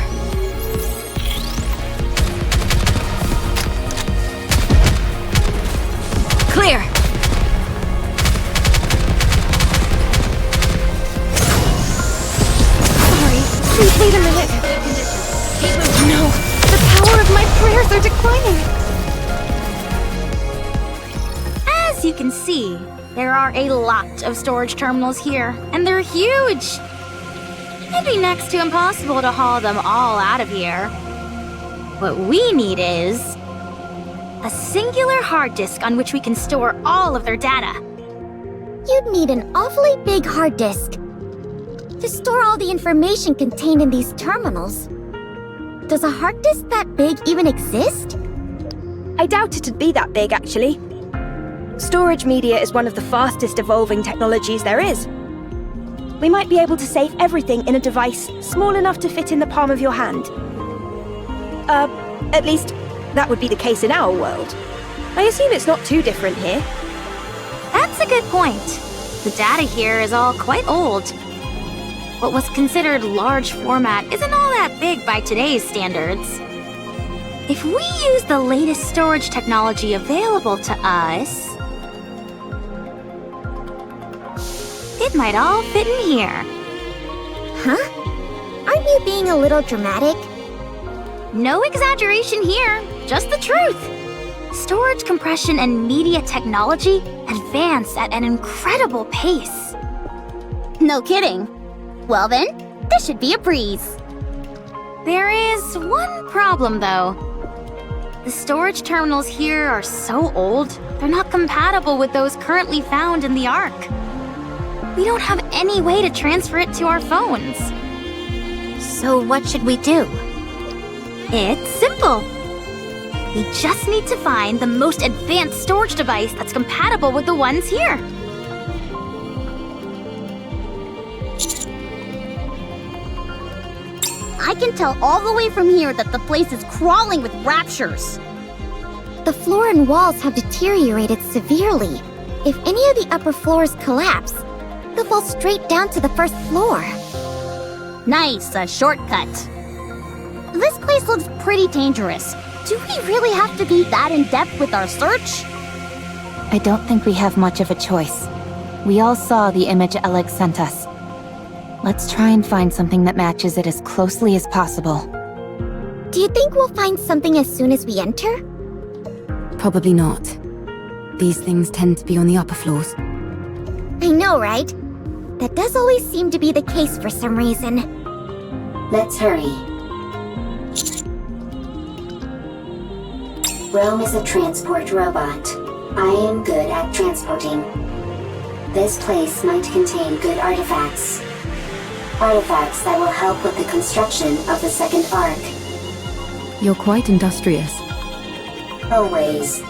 Clear. Sorry, please wait a minute. No, the power of my prayers are declining. As you can see, there are a lot of storage terminals here, and they're huge. It'd be next to impossible to haul them all out of here. What we need is a singular hard disk on which we can store all of their data. You'd need an awfully big hard disk to store all the information contained in these terminals. Does a hard disk that big even exist? I doubt it'd be that big, actually. Storage media is one of the fastest evolving technologies there is. We might be able to save everything in a device small enough to fit in the palm of your hand. At least, that would be the case in our world. I assume it's not too different here. That's a good point. The data here is all quite old. What was considered large format isn't all that big by today's standards. If we use the latest storage technology available to us, it might all fit in here. Huh? Aren't you being a little dramatic? No exaggeration here, just the truth. Storage compression and media technology advance at an incredible pace. No kidding. Well then, this should be a breeze. There is one problem, though. The storage terminals here are so old, they're not compatible with those currently found in the Ark. We don't have any way to transfer it to our phones. So what should we do? It's simple. We just need to find the most advanced storage device that's compatible with the ones here. I can tell all the way from here that the place is crawling with raptures. The floor and walls have deteriorated severely. If any of the upper floors collapse, they'll fall straight down to the first floor. Nice, a shortcut. This place looks pretty dangerous. Do we really have to be that in-depth with our search? I don't think we have much of a choice. We all saw the image Alex sent us. Let's try and find something that matches it as closely as possible. Do you think we'll find something as soon as we enter? Probably not. These things tend to be on the upper floors. I know, right? That does always seem to be the case for some reason. Let's hurry. Rome is a transport robot. I am good at transporting. This place might contain good artifacts. Artifacts that will help with the construction of the second ark. You're quite industrious. Always.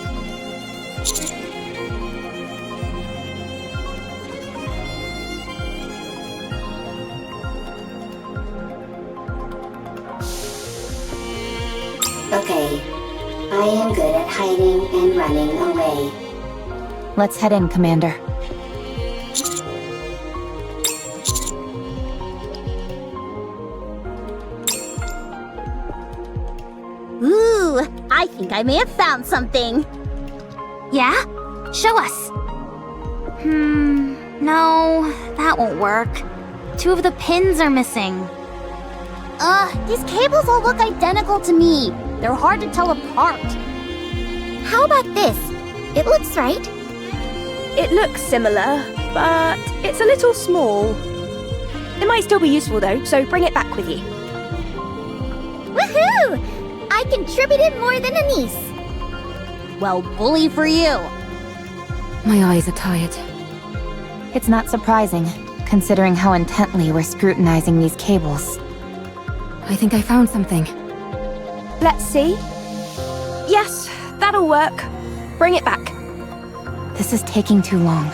Okay. I am good at hiding and running away. Let's head in, Commander. Ooh, I think I may have found something. Yeah? Show us. No, that won't work. 2 of the pins are missing. These cables all look identical to me. They're hard to tell apart. How about this? It looks right. It looks similar, but it's a little small. It might still be useful though, so bring it back with you. Woohoo! I contributed more than a niece. Well, bully for you. My eyes are tired. It's not surprising, considering how intently we're scrutinizing these cables. I think I found something. Let's see. Yes, that'll work. Bring it back. This is taking too long.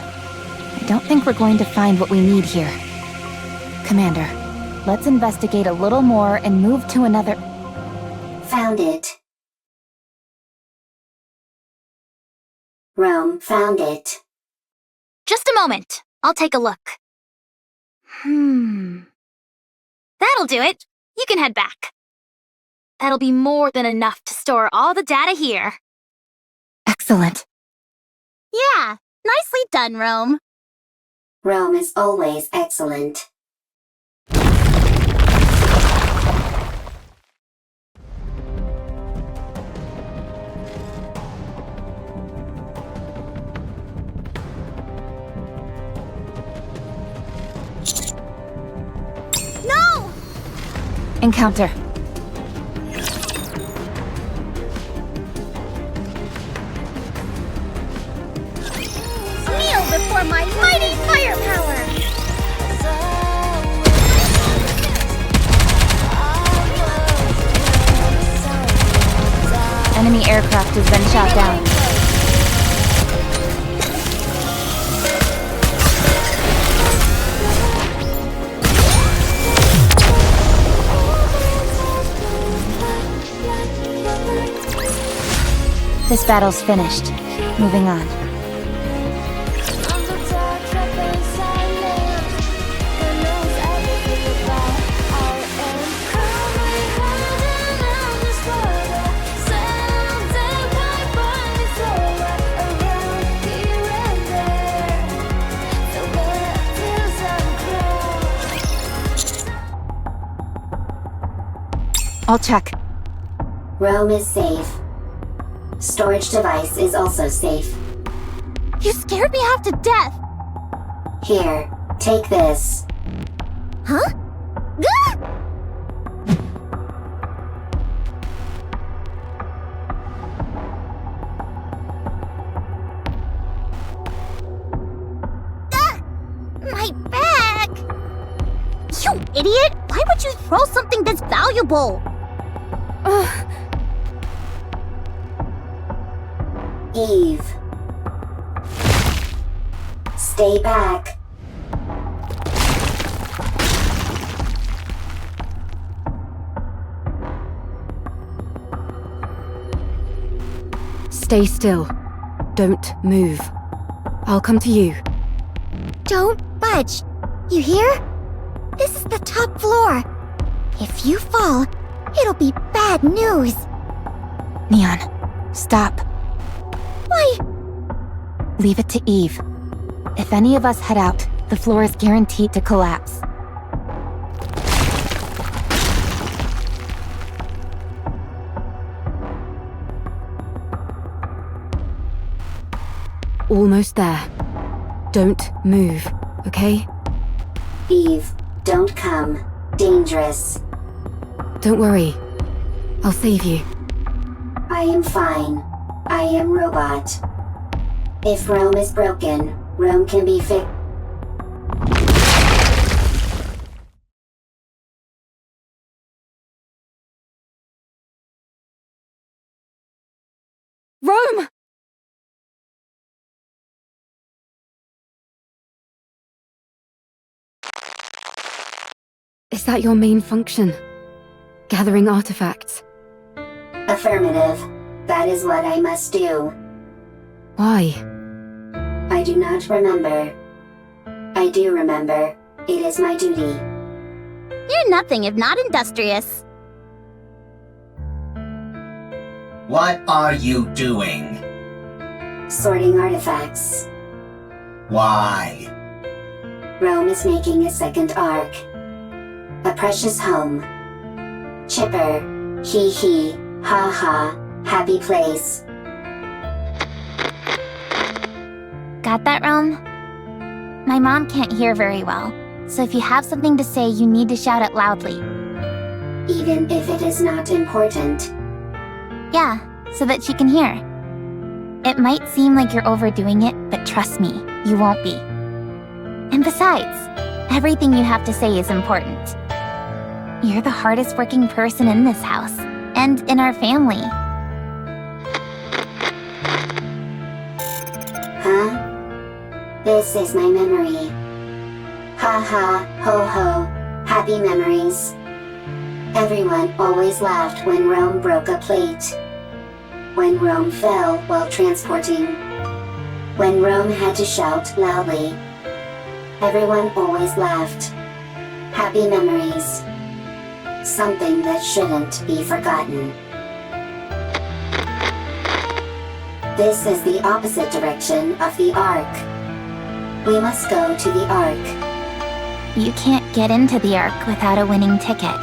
I don't think we're going to find what we need here. Commander, let's investigate a little more and move to another... Found it. Rome found it. Just a moment. I'll take a look. That'll do it. You can head back. That'll be more than enough to store all the data here. Excellent. Yeah, nicely done, Rome. Rome is always excellent. No! Encounter. Kneel before my mighty firepower! Enemy aircraft has been shot down. This battle's finished. Moving on. I'll check. Rome is safe. Storage device is also safe. You scared me half to death! Here, take this. Huh? Gah! My bag! You idiot! Why would you throw something this valuable? Eve. Stay back. Stay still. Don't move. I'll come to you. Don't budge. You hear? This is the top floor. If you fall, it'll be bad news. Neon, stop. Why? Leave it to Eve. If any of us head out, the floor is guaranteed to collapse. Almost there. Don't move, okay? Eve, don't come. Dangerous. Don't worry. I'll save you. I am fine. I am robot. If Rome is broken, Rome can be fixed. Rome! Is that your main function? Gathering artifacts? Affirmative. That is what I must do. Why? I do not remember. I do remember. It is my duty. You're nothing if not industrious. What are you doing? Sorting artifacts. Why? Rome is making a second arc. A precious home. Chipper. Hee hee. Ha ha. Happy place. Got that, Rome? My mom can't hear very well, so if you have something to say, you need to shout it loudly. Even if it is not important. Yeah, so that she can hear. It might seem like you're overdoing it, but trust me, you won't be. And besides, everything you have to say is important. You're the hardest working person in this house, and in our family. Huh? This is my memory. Ha ha, ho ho, happy memories. Everyone always laughed when Rome broke a plate. When Rome fell while transporting. When Rome had to shout loudly. Everyone always laughed. Happy memories. Something that shouldn't be forgotten. This is the opposite direction of the Ark. We must go to the Ark. You can't get into the Ark without a winning ticket.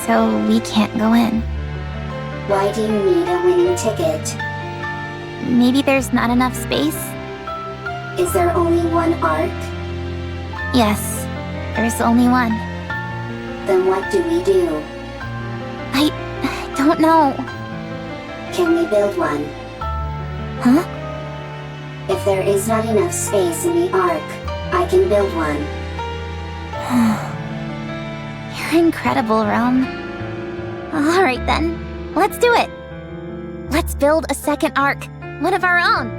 So we can't go in. Why do you need a winning ticket? Maybe there's not enough space? Is there only one Ark? Yes, there's only one. Then what do we do? I don't know. Can we build one? Huh? If there is not enough space in the Ark, I can build one. You're incredible, Rome. Alright then, let's do it. Let's build a second Ark, one of our own.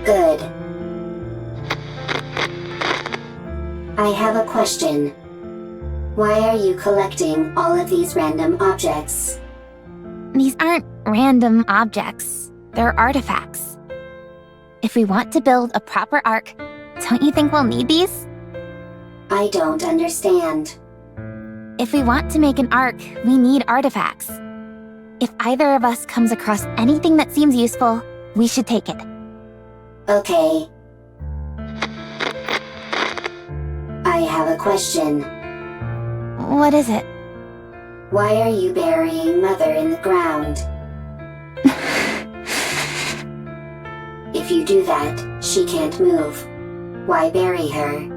Good. I have a question. Why are you collecting all of these random objects? These aren't random objects, they're artifacts. If we want to build a proper Ark, don't you think we'll need these? I don't understand. If we want to make an Ark, we need artifacts. If either of us comes across anything that seems useful, we should take it. Okay. I have a question. What is it? Why are you burying Mother in the ground? If you do that, she can't move. Why bury her?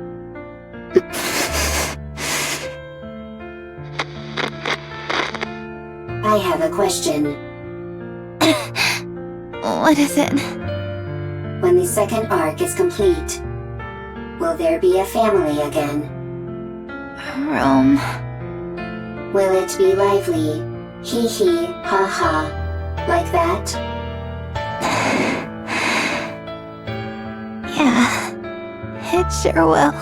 I have a question. What is it? When the second Ark is complete, will there be a family again? Rome. Will it be lively? Hee hee, ha ha. Like that? Yeah, it sure will.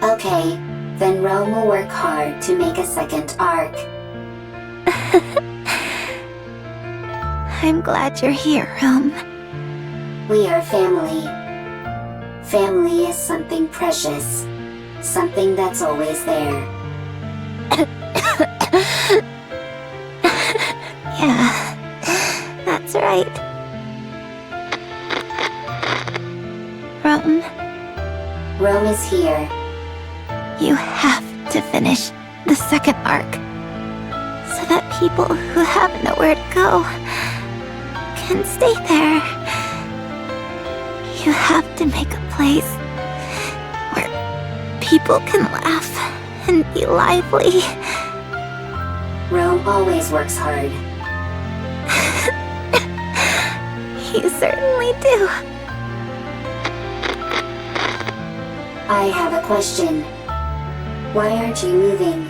Okay, then Rome will work hard to make a second Ark. I'm glad you're here, Rome. We are family. Family is something precious. Something that's always there. Yeah, that's right. Rome, Rome is here. you have to finish the second Ark, so that people who have nowhere to go can stay there. You have to make a place where people can laugh and be lively. Rome always works hard. You certainly do. I have a question. Why aren't you moving?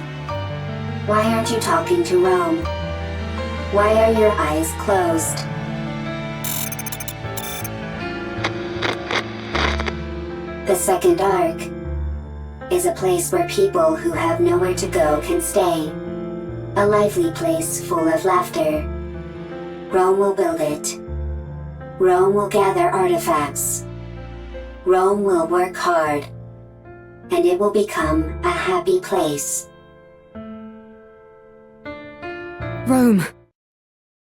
Why aren't you talking to Rome? Why are your eyes closed? The second Ark is a place where people who have nowhere to go can stay. A lively place full of laughter. Rome will build it. Rome will gather artifacts. Rome will work hard. And it will become a happy place. Rome.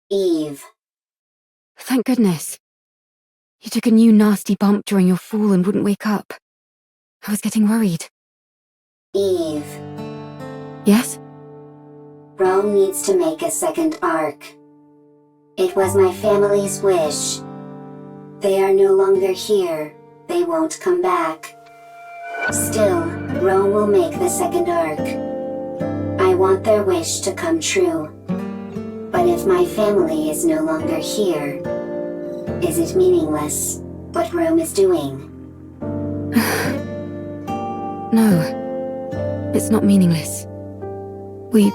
Eve. Thank goodness. You took a new nasty bump during your fall and wouldn't wake up. I was getting worried. Eve. Yes? Rome needs to make a second Ark. It was my family's wish. They are no longer here. They won't come back. Still, Rome will make the second Ark. I want their wish to come true. But if my family is no longer here, is it meaningless what Rome is doing? No, it's not meaningless. We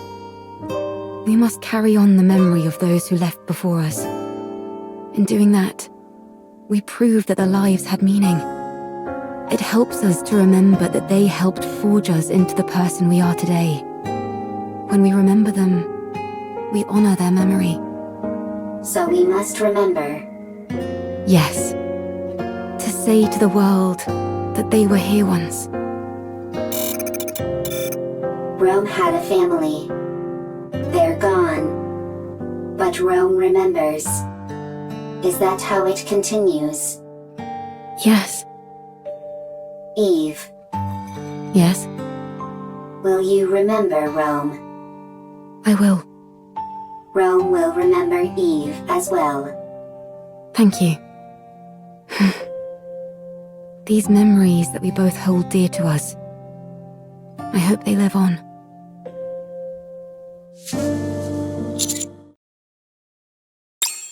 must carry on the memory of those who left before us. In doing that, we prove that their lives had meaning. It helps us to remember that they helped forge us into the person we are today. When we remember them, we honor their memory. So we must remember. Yes. To say to the world that they were here once. Rome had a family. They're gone. But Rome remembers. Is that how it continues? Yes. Eve, Yes, will you remember Rome? I will. Rome will remember Eve as well. Thank you. These memories that we both hold dear to us. I hope they live on.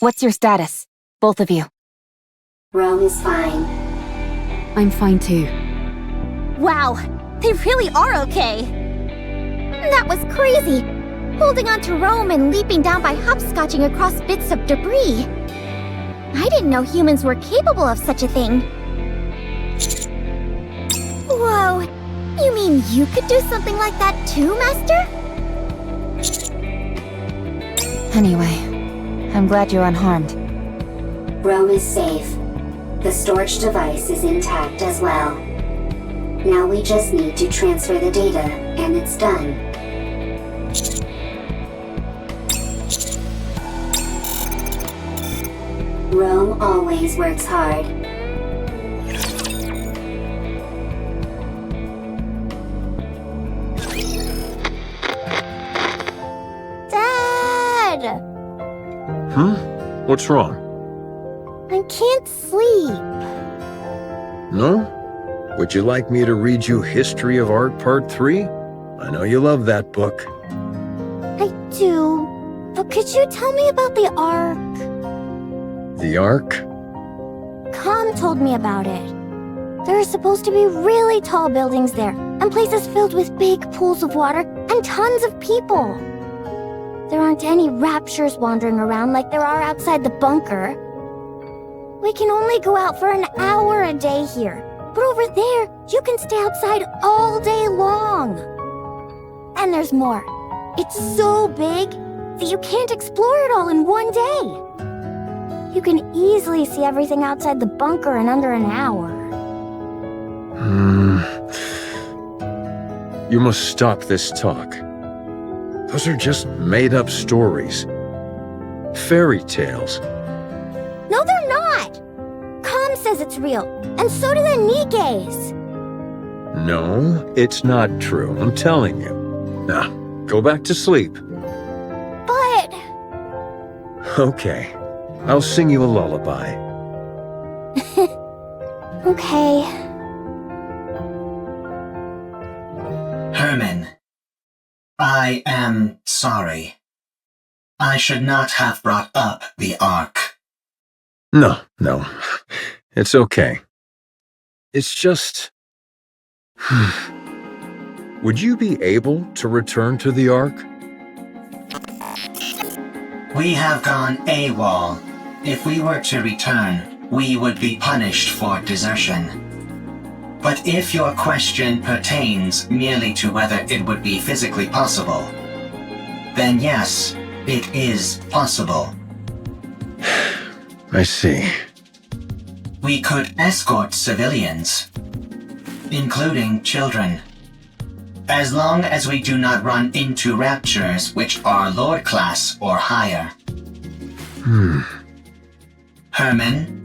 What's your status, both of you? Rome is fine. I'm fine too. Wow, they really are okay. That was crazy. Holding on to Rome and leaping down by hopscotching across bits of debris. I didn't know humans were capable of such a thing. Whoa, you mean you could do something like that too, Master? Anyway, I'm glad you're unharmed. Rome is safe. The storage device is intact as well. Now we just need to transfer the data, and it's done. Rome always works hard. Dad! What's wrong? I can't sleep. No? Would you like me to read you History of Art Part 3? I know you love that book. I do, but could you tell me about the Ark? The Ark? Com told me about it. There are supposed to be really tall buildings there, and places filled with big pools of water, and tons of people. There aren't any raptures wandering around like there are outside the bunker. We can only go out for an hour a day here, but over there, you can stay outside all day long. And there's more. It's so big that you can't explore it all in one day. You can easily see everything outside the bunker in under an hour. You must stop this talk. Those are just made-up stories. Fairy tales. No, they're not! Com says it's real, and so do the Nikkes. No, it's not true, I'm telling you. Now, go back to sleep. But... Okay, I'll sing you a lullaby. Okay. Herman, I am sorry. I should not have brought up the Ark. No, it's okay. It's just... Would you be able to return to the Ark? We have gone AWOL. If we were to return, we would be punished for desertion. But if your question pertains merely to whether it would be physically possible, then yes, it is possible. I see. We could escort civilians, including children, as long as we do not run into raptures which are Lord class or higher. Herman,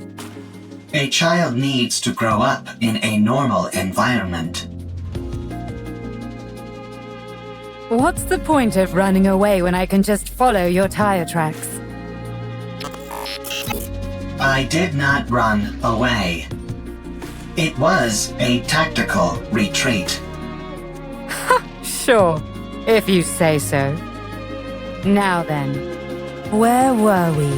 a child needs to grow up in a normal environment. What's the point of running away when I can just follow your tire tracks? I did not run away. It was a tactical retreat. Sure, if you say so. Now then, where were we?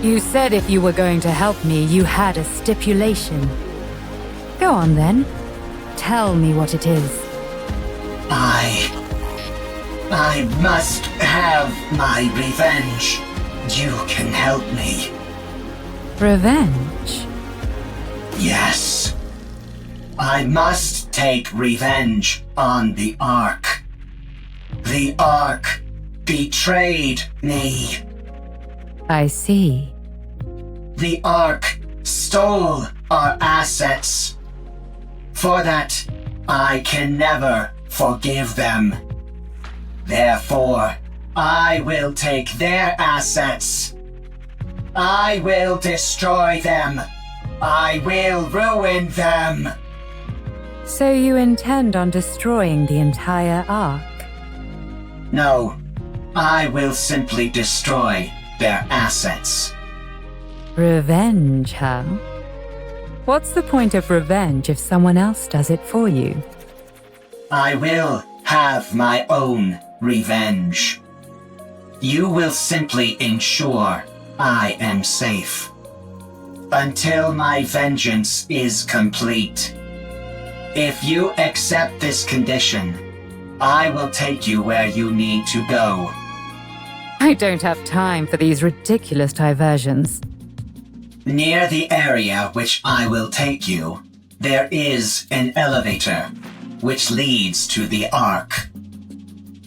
You said if you were going to help me, you had a stipulation. Go on then. Tell me what it is. I must have my revenge. You can help me. Revenge? Yes. I must take revenge on the Ark. The Ark betrayed me. I see. The Ark stole our assets. For that, I can never forgive them. Therefore, I will take their assets. I will destroy them. I will ruin them. So you intend on destroying the entire Ark? No, I will simply destroy their assets. Revenge, huh? What's the point of revenge if someone else does it for you? I will have my own revenge. You will simply ensure I am safe. Until my vengeance is complete. If you accept this condition, I will take you where you need to go. I don't have time for these ridiculous diversions. Near the area which I will take you, there is an elevator, which leads to the Ark.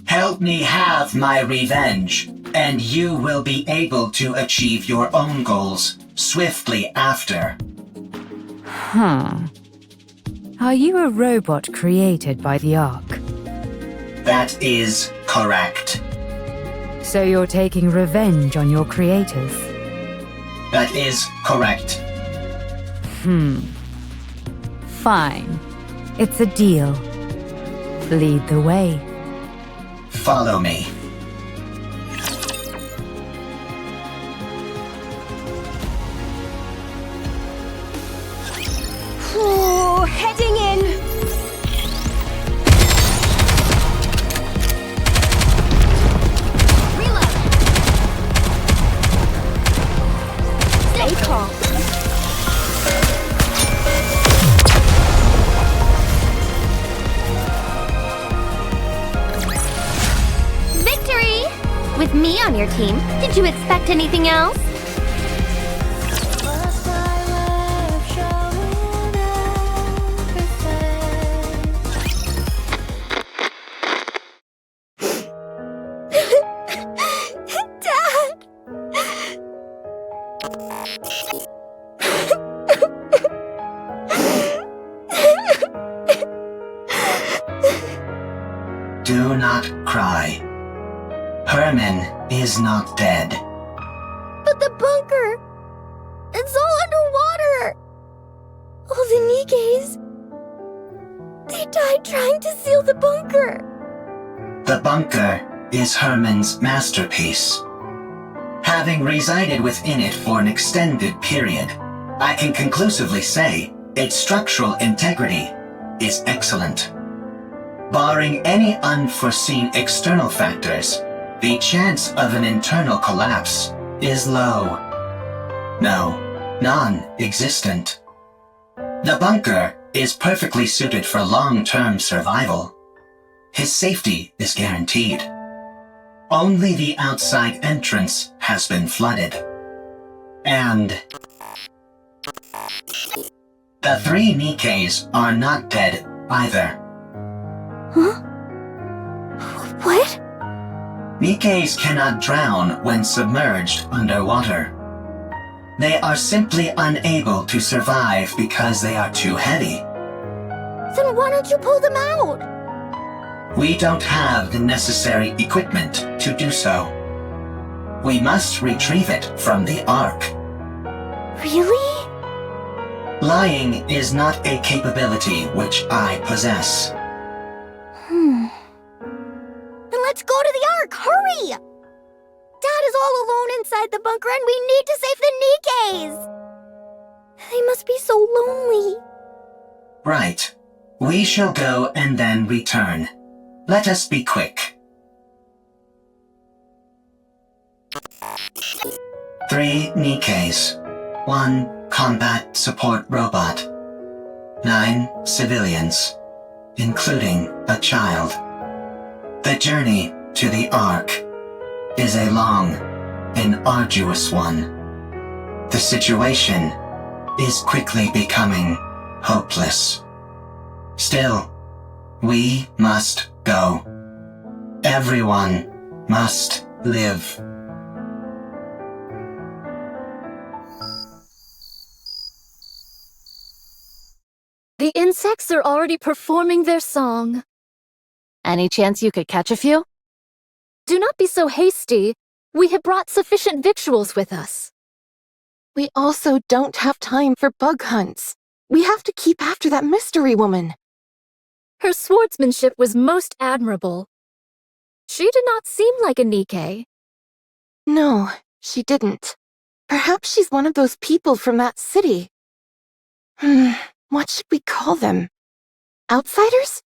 Help me have my revenge, and you will be able to achieve your own goals swiftly after. Are you a robot created by the Ark? That is correct. So you're taking revenge on your creators? That is correct. Fine. It's a deal. Lead the way. Follow me. Ooh, heading in. Stay calm. Victory! With me on your team, did you expect anything else? Do not cry. Herman is not dead. But the bunker! It's all underwater! All the Nikkes... They died trying to seal the bunker! The bunker is Herman's masterpiece. Having resided within it for an extended period, I can conclusively say its structural integrity is excellent. Barring any unforeseen external factors, the chance of an internal collapse is low. No, non-existent. The bunker is perfectly suited for long-term survival. His safety is guaranteed. Only the outside entrance has been flooded. And the 3 Nikkes are not dead either. Huh? What? Nikkes cannot drown when submerged underwater. They are simply unable to survive because they are too heavy. Then why don't you pull them out? We don't have the necessary equipment to do so. We must retrieve it from the Ark. Really? Lying is not a capability which I possess. Then let's go to the Ark! Hurry! Dad is all alone inside the bunker and we need to save the Nikkes! They must be so lonely. Right. We shall go and then return. Let us be quick. 3 Nikkes. 1 combat support robot. 9 civilians, including a child. The journey to the Ark is a long and arduous one. The situation is quickly becoming hopeless. Still, we must go. Everyone must live. The insects are already performing their song. Any chance you could catch a few? Do not be so hasty. We have brought sufficient victuals with us. We also don't have time for bug hunts. We have to keep after that mystery woman. Her swordsmanship was most admirable. She did not seem like a Nikke. No, she didn't. Perhaps she's one of those people from that city. What should we call them? Outsiders?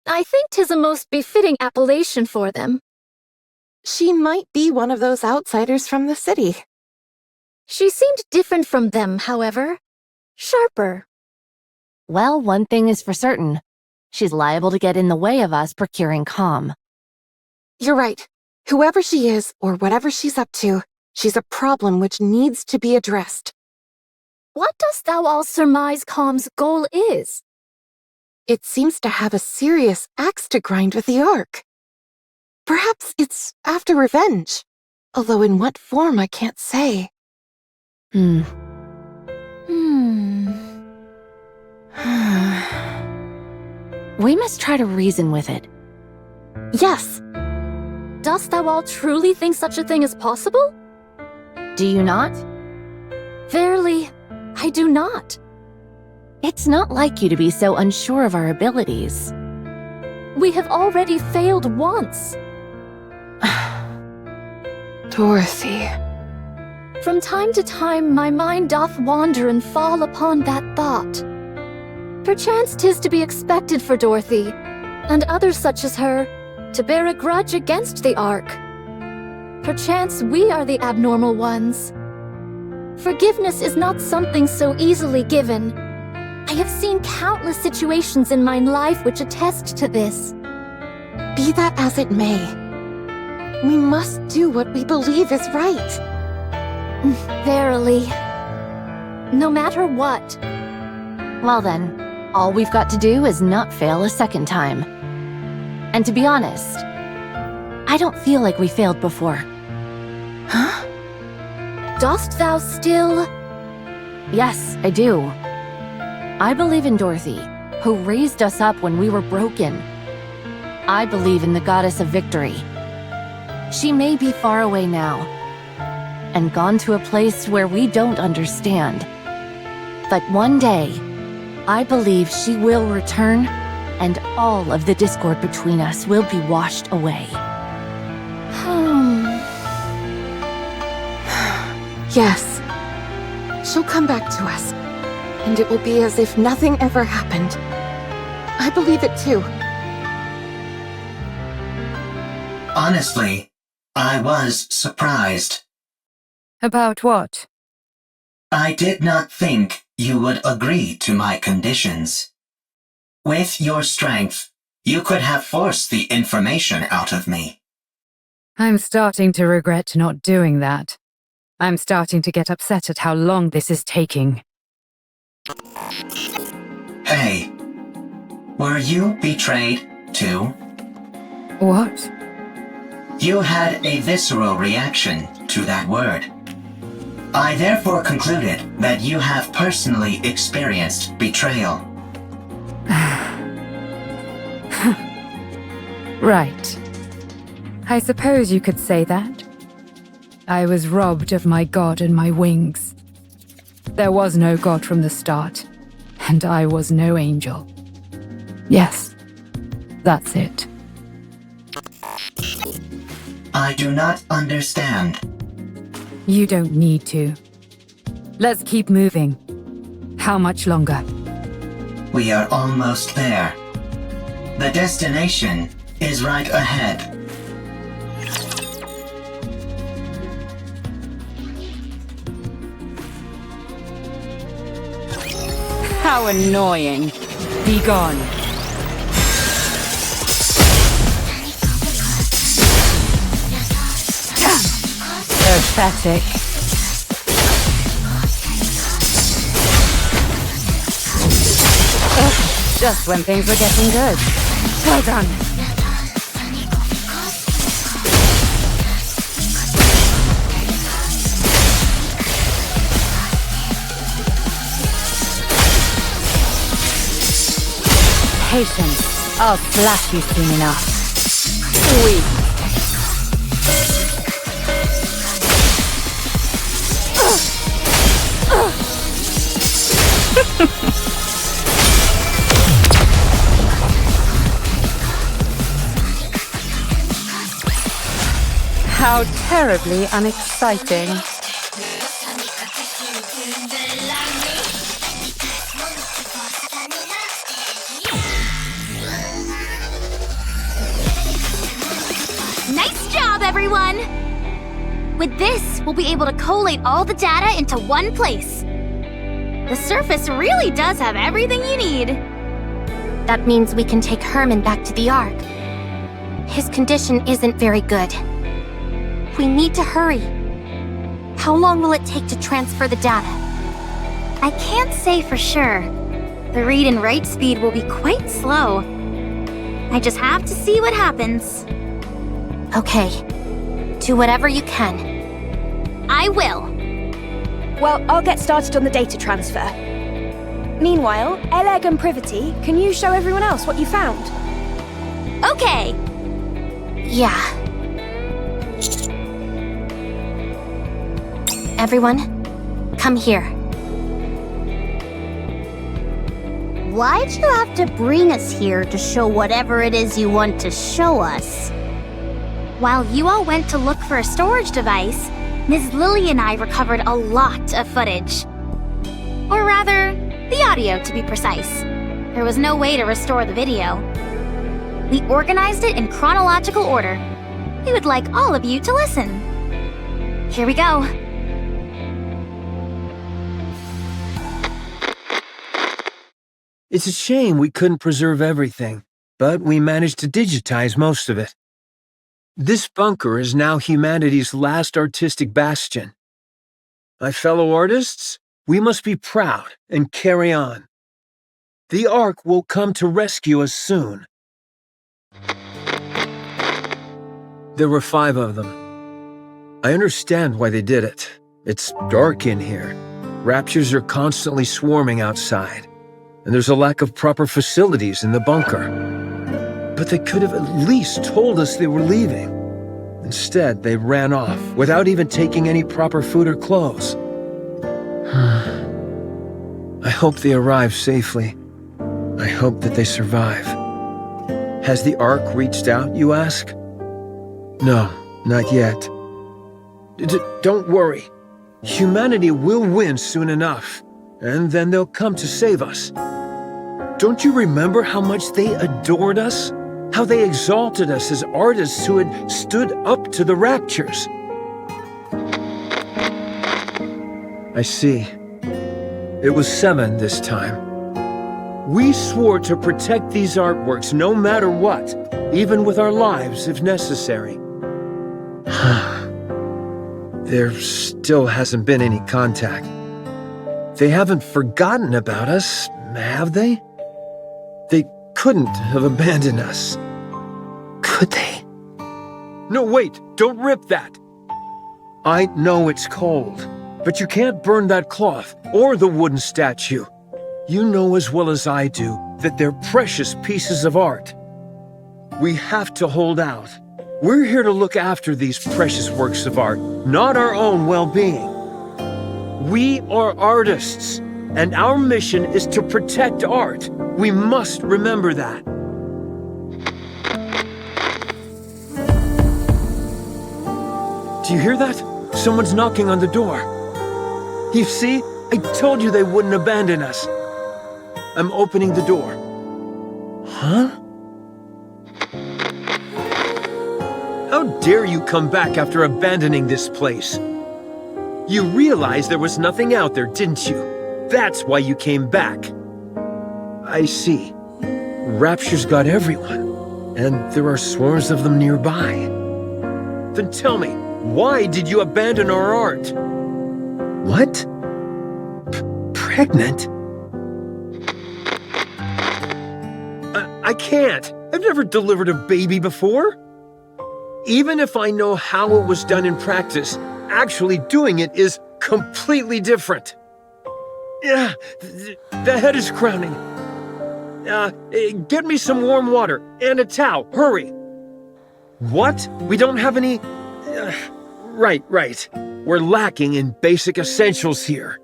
I think 'tis a most befitting appellation for them. She might be one of those outsiders from the city. She seemed different from them, however. Sharper. Well, one thing is for certain. She's liable to get in the way of us procuring calm. You're right. Whoever she is, or whatever she's up to, she's a problem which needs to be addressed. What dost thou all surmise Calm's goal is? It seems to have a serious axe to grind with the Ark. Perhaps it's after revenge, although in what form I can't say. We must try to reason with it. Yes. Dost thou all truly think such a thing is possible? Do you not? Verily, I do not. It's not like you to be so unsure of our abilities. We have already failed once. Dorothy. From time to time my mind doth wander and fall upon that thought. Perchance 'tis to be expected for Dorothy, and others such as her, to bear a grudge against the Ark. Perchance we are the abnormal ones. Forgiveness is not something so easily given. I have seen countless situations in my life which attest to this. Be that as it may, we must do what we believe is right. Verily. No matter what. Well then, all we've got to do is not fail a second time. And to be honest, I don't feel like we failed before. Huh? Dost thou still? Yes, I do. I believe in Dorothy, who raised us up when we were broken. I believe in the Goddess of Victory. She may be far away now, and gone to a place where we don't understand. But one day, I believe she will return, and all of the discord between us will be washed away. Yes. She'll come back to us, and it will be as if nothing ever happened. I believe it too. Honestly, I was surprised. About what? I did not think you would agree to my conditions. With your strength, you could have forced the information out of me. I'm starting to regret not doing that. I'm starting to get upset at how long this is taking. Hey, were you betrayed too? What? You had a visceral reaction to that word. I therefore concluded that you have personally experienced betrayal. Right. I suppose you could say that. I was robbed of my god and my wings. There was no god from the start, and I was no angel. Yes, that's it. I do not understand. You don't need to. Let's keep moving. How much longer? We are almost there. The destination is right ahead. How annoying. Be gone. Pathetic. Just when things were getting good. Well done. Patience. I'll slash you soon enough. Sweet. How terribly unexciting. Nice job, everyone! With this, we'll be able to collate all the data into one place. The surface really does have everything you need. That means we can take Herman back to the Ark. His condition isn't very good. We need to hurry. How long will it take to transfer the data? I can't say for sure. The read and write speed will be quite slow. I just have to see what happens. Okay. Do whatever you can. I will. Well, I'll get started on the data transfer. Meanwhile, Eleg and Privity, can you show everyone else what you found? Okay. Yeah. Everyone, come here. Why'd you have to bring us here to show whatever it is you want to show us? While you all went to look for a storage device, Ms. Lily and I recovered a lot of footage. Or rather, the audio to be precise. There was no way to restore the video. We organized it in chronological order. We would like all of you to listen. Here we go. It's a shame we couldn't preserve everything, but we managed to digitize most of it. This bunker is now humanity's last artistic bastion. My fellow artists, we must be proud and carry on. The Ark will come to rescue us soon. There were 5 of them. I understand why they did it. It's dark in here. Raptures are constantly swarming outside. And there's a lack of proper facilities in the bunker. But they could have at least told us they were leaving. Instead, they ran off without even taking any proper food or clothes. I hope they arrive safely. I hope that they survive. Has the Ark reached out, you ask? No, not yet. Don't worry. Humanity will win soon enough, and then they'll come to save us. Don't you remember how much they adored us? How they exalted us as artists who had stood up to the raptures? I see. It was 7 this time. We swore to protect these artworks no matter what, even with our lives if necessary. There still hasn't been any contact. They haven't forgotten about us, have they? They couldn't have abandoned us. Could they? No, wait! Don't rip that! I know it's cold, but you can't burn that cloth or the wooden statue. You know as well as I do that they're precious pieces of art. We have to hold out. We're here to look after these precious works of art, not our own well-being. We are artists, and our mission is to protect art. We must remember that. Do you hear that? Someone's knocking on the door. You see? I told you they wouldn't abandon us. I'm opening the door. Huh? How dare you come back after abandoning this place? You realized there was nothing out there, didn't you? That's why you came back. I see. Rapture's got everyone, and there are swarms of them nearby. Then tell me, why did you abandon our art? What? Pregnant? I can't. I've never delivered a baby before. Even if I know how it was done in practice, actually doing it is completely different. Yeah, the head is crowning. Get me some warm water and a towel. Hurry. What? We don't have any... Right. We're lacking in basic essentials here.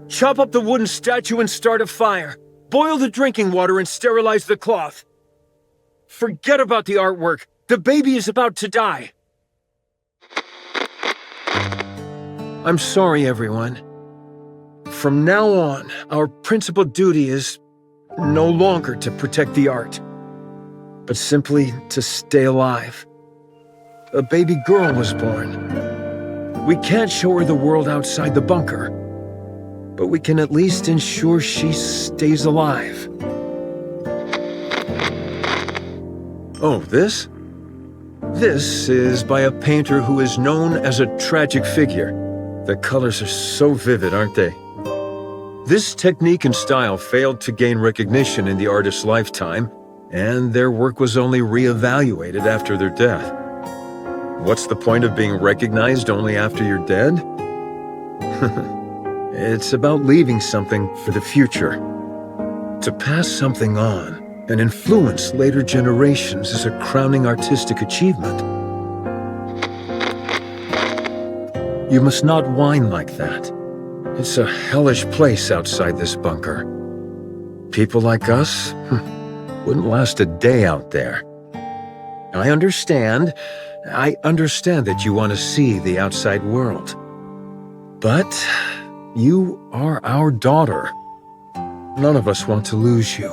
Chop up the wooden statue and start a fire. Boil the drinking water and sterilize the cloth. Forget about the artwork. The baby is about to die. I'm sorry, everyone. From now on, our principal duty is no longer to protect the art, but simply to stay alive. A baby girl was born. We can't show her the world outside the bunker, but we can at least ensure she stays alive. Oh, this? This is by a painter who is known as a tragic figure. The colors are so vivid, aren't they? This technique and style failed to gain recognition in the artist's lifetime, and their work was only re-evaluated after their death. What's the point of being recognized only after you're dead? It's about leaving something for the future. To pass something on and influence later generations is a crowning artistic achievement. You must not whine like that. It's a hellish place outside this bunker. People like us wouldn't last a day out there. I understand that you want to see the outside world. But you are our daughter. None of us want to lose you.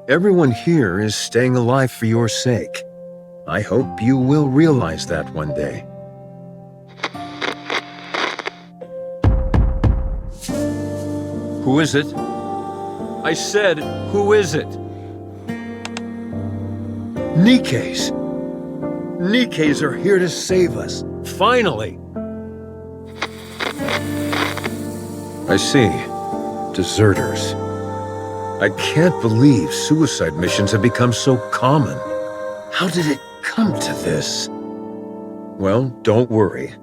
Everyone here is staying alive for your sake. I hope you will realize that one day. Who is it? I said, who is it? Nikkes. Nikkes are here to save us. Finally. I see. Deserters. I can't believe suicide missions have become so common. How did it come to this? Well, don't worry.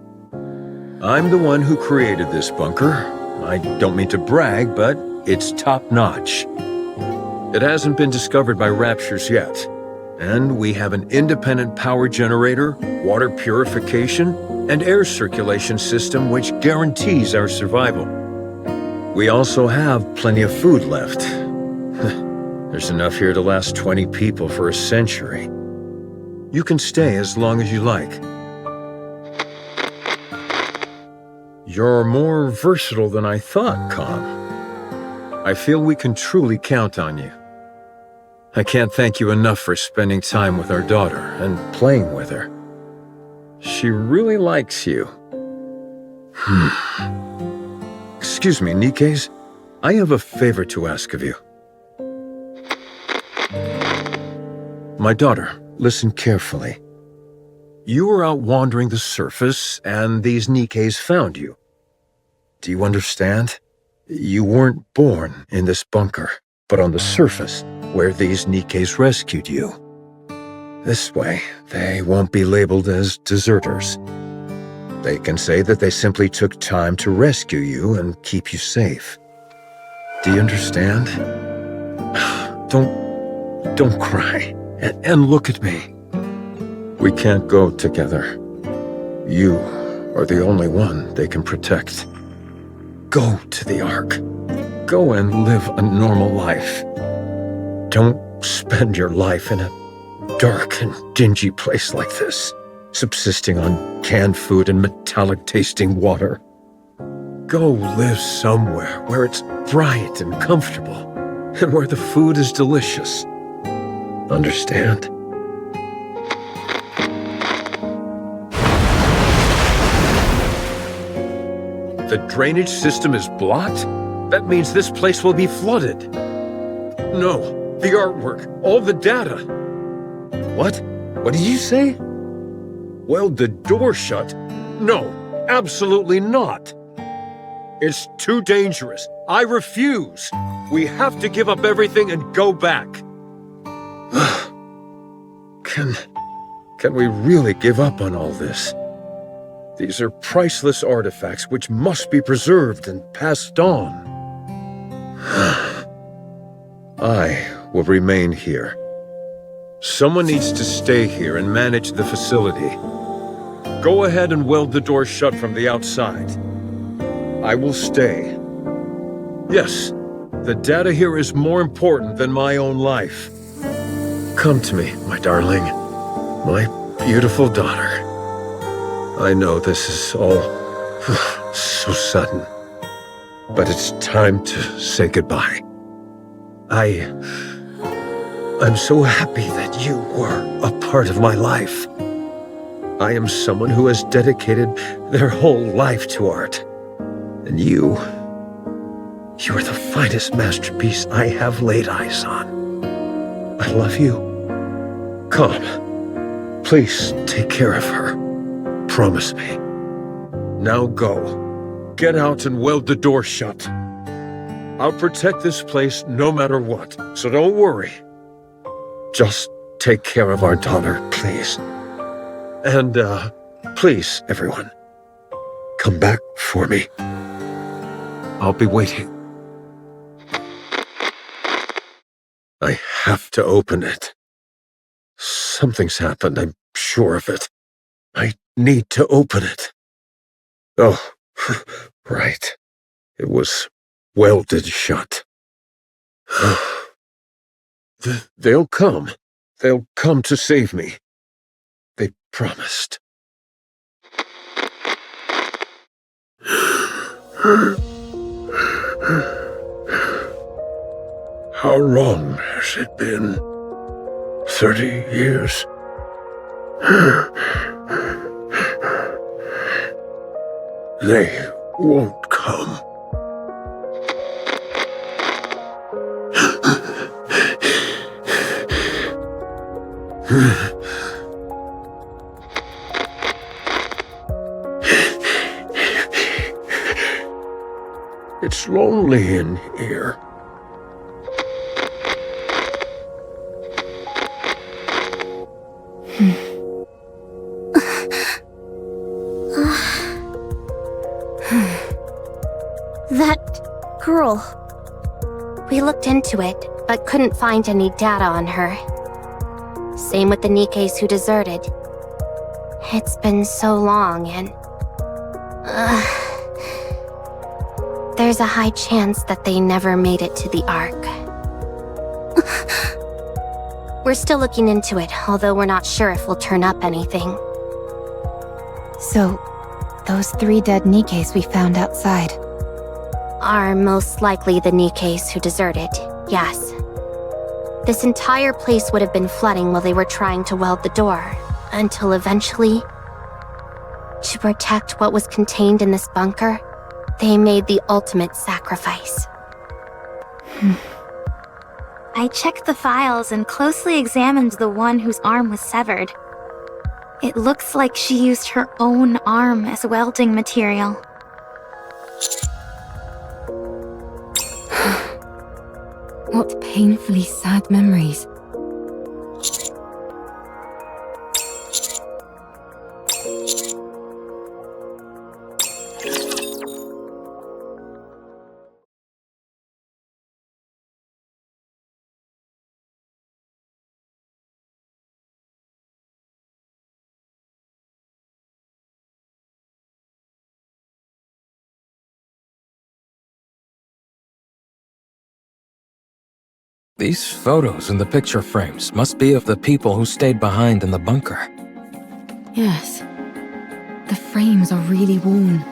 I'm the one who created this bunker. I don't mean to brag, but it's top-notch. It hasn't been discovered by Raptures yet, and we have an independent power generator, water purification, and air circulation system which guarantees our survival. We also have plenty of food left. There's enough here to last 20 people for a century. You can stay as long as you like. You're more versatile than I thought, Com. I feel we can truly count on you. I can't thank you enough for spending time with our daughter and playing with her. She really likes you. Excuse me, Nikkes. I have a favor to ask of you. My daughter, listen carefully. You were out wandering the surface, and these Nikkes found you. Do you understand? You weren't born in this bunker, but on the surface, where these Nikkes rescued you. This way, they won't be labeled as deserters. They can say that they simply took time to rescue you and keep you safe. Do you understand? Don't cry, and look at me. We can't go together. You are the only one they can protect. Go to the Ark. Go and live a normal life. Don't spend your life in a dark and dingy place like this, subsisting on canned food and metallic-tasting water. Go live somewhere where it's bright and comfortable, and where the food is delicious. Understand? The drainage system is blocked? That means this place will be flooded. No, the artwork, all the data. What? What did you say? Well, the door shut? No, absolutely not. It's too dangerous. I refuse. We have to give up everything and go back. Can we really give up on all this? These are priceless artifacts which must be preserved and passed on. I will remain here. Someone needs to stay here and manage the facility. Go ahead and weld the door shut from the outside. I will stay. Yes, the data here is more important than my own life. Come to me, my darling. My beautiful daughter. I know this is all so sudden, but it's time to say goodbye. I'm so happy that you were a part of my life. I am someone who has dedicated their whole life to art. And you are the finest masterpiece I have laid eyes on. I love you. Come, please take care of her. Promise me. Now go. Get out and weld the door shut. I'll protect this place no matter what, so don't worry. Just take care of our daughter, please. And, please, everyone, come back for me. I'll be waiting. I have to open it. Something's happened, I'm sure of it. I need to open it. Oh, right. It was welded shut. They'll come. They'll come to save me. They promised. How long has it been? 30 years? They won't come. It's lonely in here. That girl. We looked into it, but couldn't find any data on her. Same with the Nikkes who deserted. It's been so long and... there's a high chance that they never made it to the Ark. We're still looking into it, although we're not sure if we'll turn up anything. So, those 3 dead Nikkes we found outside are most likely the Nikkes who deserted, yes. This entire place would have been flooding while they were trying to weld the door, until eventually, to protect what was contained in this bunker, they made the ultimate sacrifice. I checked the files and closely examined the one whose arm was severed. It looks like she used her own arm as welding material. What painfully sad memories. These photos in the picture frames must be of the people who stayed behind in the bunker. Yes. The frames are really worn.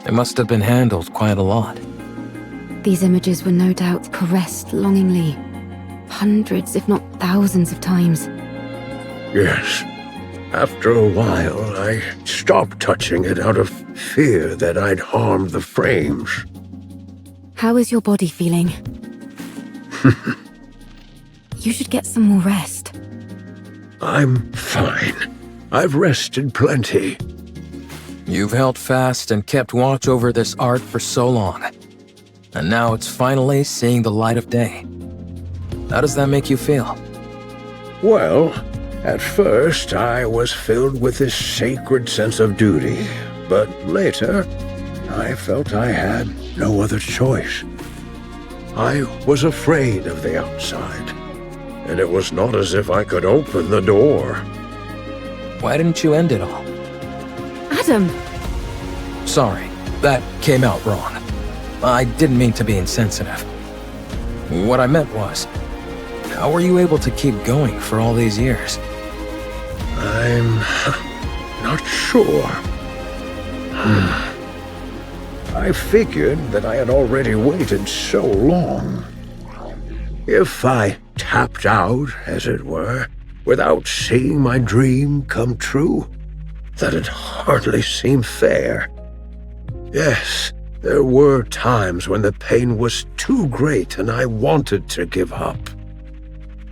It must have been handled quite a lot. These images were no doubt caressed longingly. Hundreds, if not thousands of times. Yes. After a while, I stopped touching it out of fear that I'd harm the frames. How is your body feeling? You should get some more rest. I'm fine. I've rested plenty. You've held fast and kept watch over this art for so long. And now it's finally seeing the light of day. How does that make you feel? Well, at first I was filled with this sacred sense of duty, but later I felt I had no other choice. I was afraid of the outside, and it was not as if I could open the door. Why didn't you end it all? Adam! Sorry, that came out wrong. I didn't mean to be insensitive. What I meant was, how were you able to keep going for all these years? I'm not sure. I figured that I had already waited so long. If I tapped out, as it were, without seeing my dream come true, that'd hardly seem fair. Yes, there were times when the pain was too great and I wanted to give up.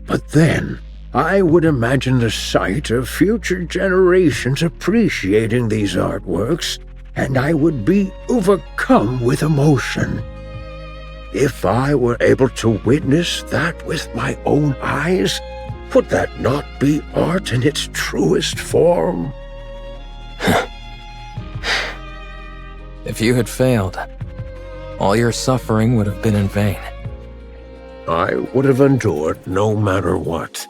But then, I would imagine the sight of future generations appreciating these artworks, and I would be overcome with emotion. If I were able to witness that with my own eyes, would that not be art in its truest form? If you had failed, all your suffering would have been in vain. I would have endured no matter what.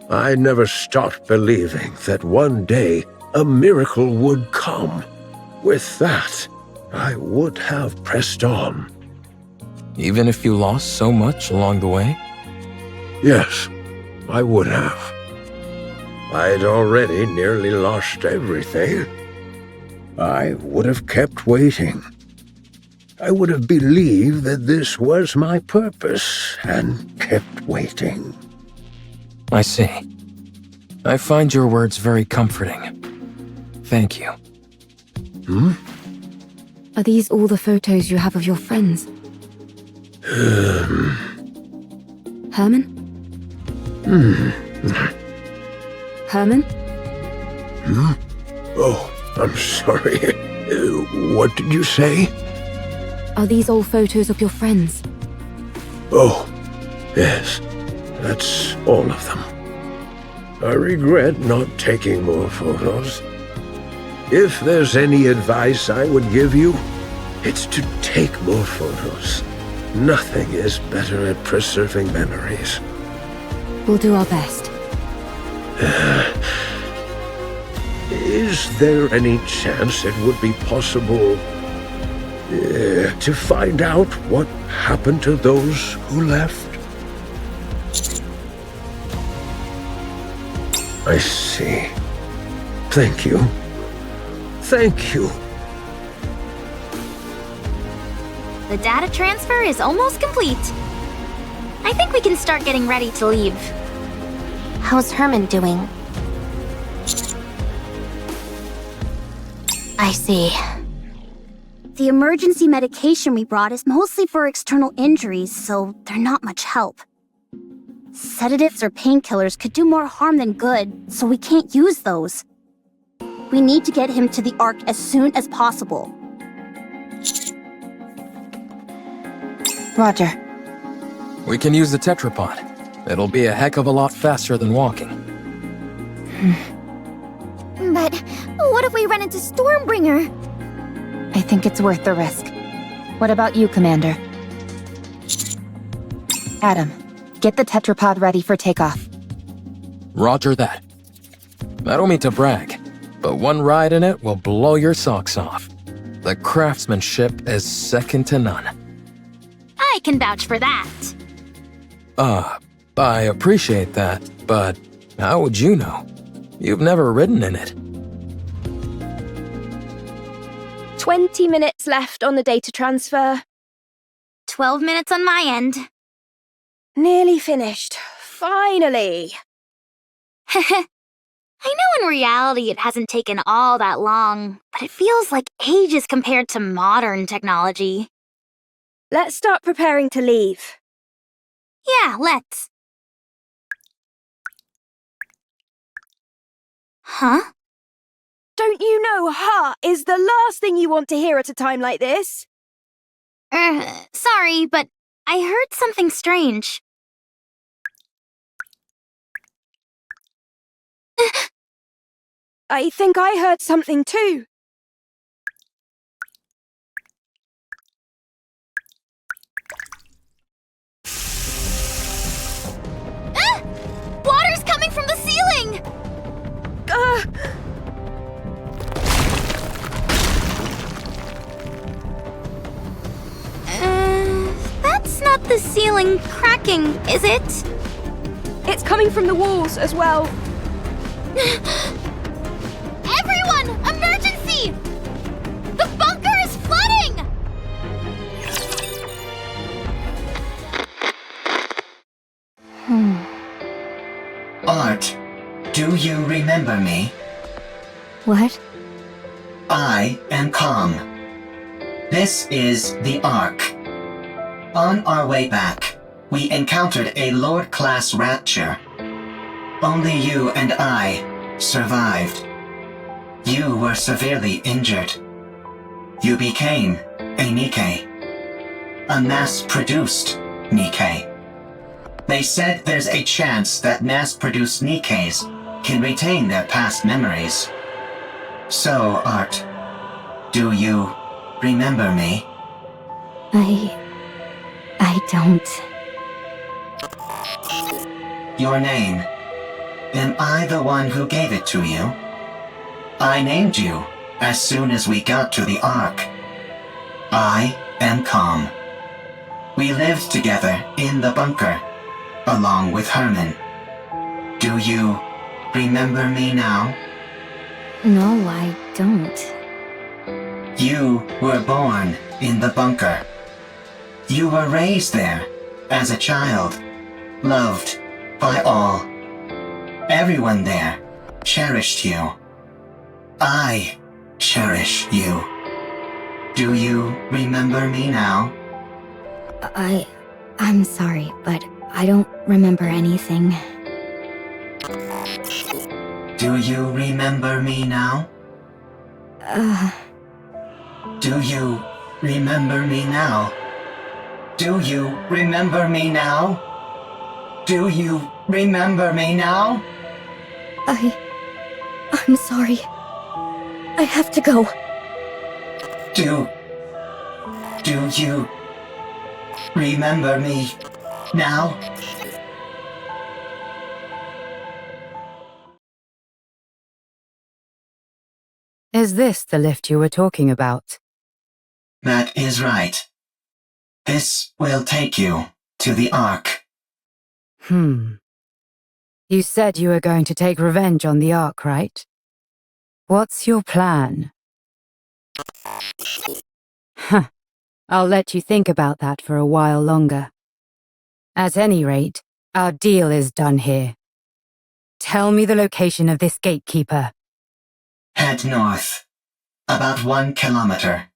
I never stopped believing that one day a miracle would come. With that, I would have pressed on. Even if you lost so much along the way? Yes, I would have. I'd already nearly lost everything. I would have kept waiting. I would have believed that this was my purpose and kept waiting. I see. I find your words very comforting. Thank you. Are these all the photos you have of your friends? Herman? Herman? Oh, I'm sorry. What did you say? Are these all photos of your friends? Oh, yes. That's all of them. I regret not taking more photos. If there's any advice I would give you, it's to take more photos. Nothing is better at preserving memories. We'll do our best. Is there any chance it would be possible to find out what happened to those who left? I see. Thank you. Thank you. The data transfer is almost complete. I think we can start getting ready to leave. How's Herman doing? I see. The emergency medication we brought is mostly for external injuries, so they're not much help. Sedatives or painkillers could do more harm than good, so we can't use those. We need to get him to the Ark as soon as possible. Roger. We can use the tetrapod. It'll be a heck of a lot faster than walking. But what if we run into Stormbringer? I think it's worth the risk. What about you, Commander? Adam, get the tetrapod ready for takeoff. Roger that. I don't mean to brag, but one ride in it will blow your socks off. The craftsmanship is second to none. I can vouch for that. I appreciate that, but how would you know? You've never ridden in it. 20 minutes left on the data transfer. 12 minutes on my end. Nearly finished. Finally. I know in reality it hasn't taken all that long, but it feels like ages compared to modern technology. Let's start preparing to leave. Yeah, let's. Huh? Don't you know "ha" is the last thing you want to hear at a time like this? Sorry, but I heard something strange. I think I heard something too. Water's coming from the ceiling! That's not the ceiling cracking, is it? It's coming from the walls as well. Everyone! Emergency! The bunker is flooding! Art, do you remember me? What? I am Calm. This is the Ark. On our way back, we encountered a Lord-class rapture. Only you and I survived. You were severely injured. You became a Nikke. A mass-produced Nikke. They said there's a chance that mass-produced Nikkes can retain their past memories. So, Art, do you remember me? I don't. Your name. Am I the one who gave it to you? I named you as soon as we got to the Ark. I am Calm. We lived together in the bunker, along with Herman. Do you remember me now? No, I don't. You were born in the bunker. You were raised there as a child, loved by all. Everyone there cherished you. I cherish you. Do you remember me now? I'm sorry, but I don't remember anything. Do you remember me now? Do you remember me now? Do you remember me now? Do you remember me now? I'm sorry. I have to go. Do you remember me now? Is this the lift you were talking about? That is right. This will take you to the Ark. You said you were going to take revenge on the Ark, right? What's your plan? I'll let you think about that for a while longer. At any rate, our deal is done here. Tell me the location of this gatekeeper. Head north. About 1 kilometer.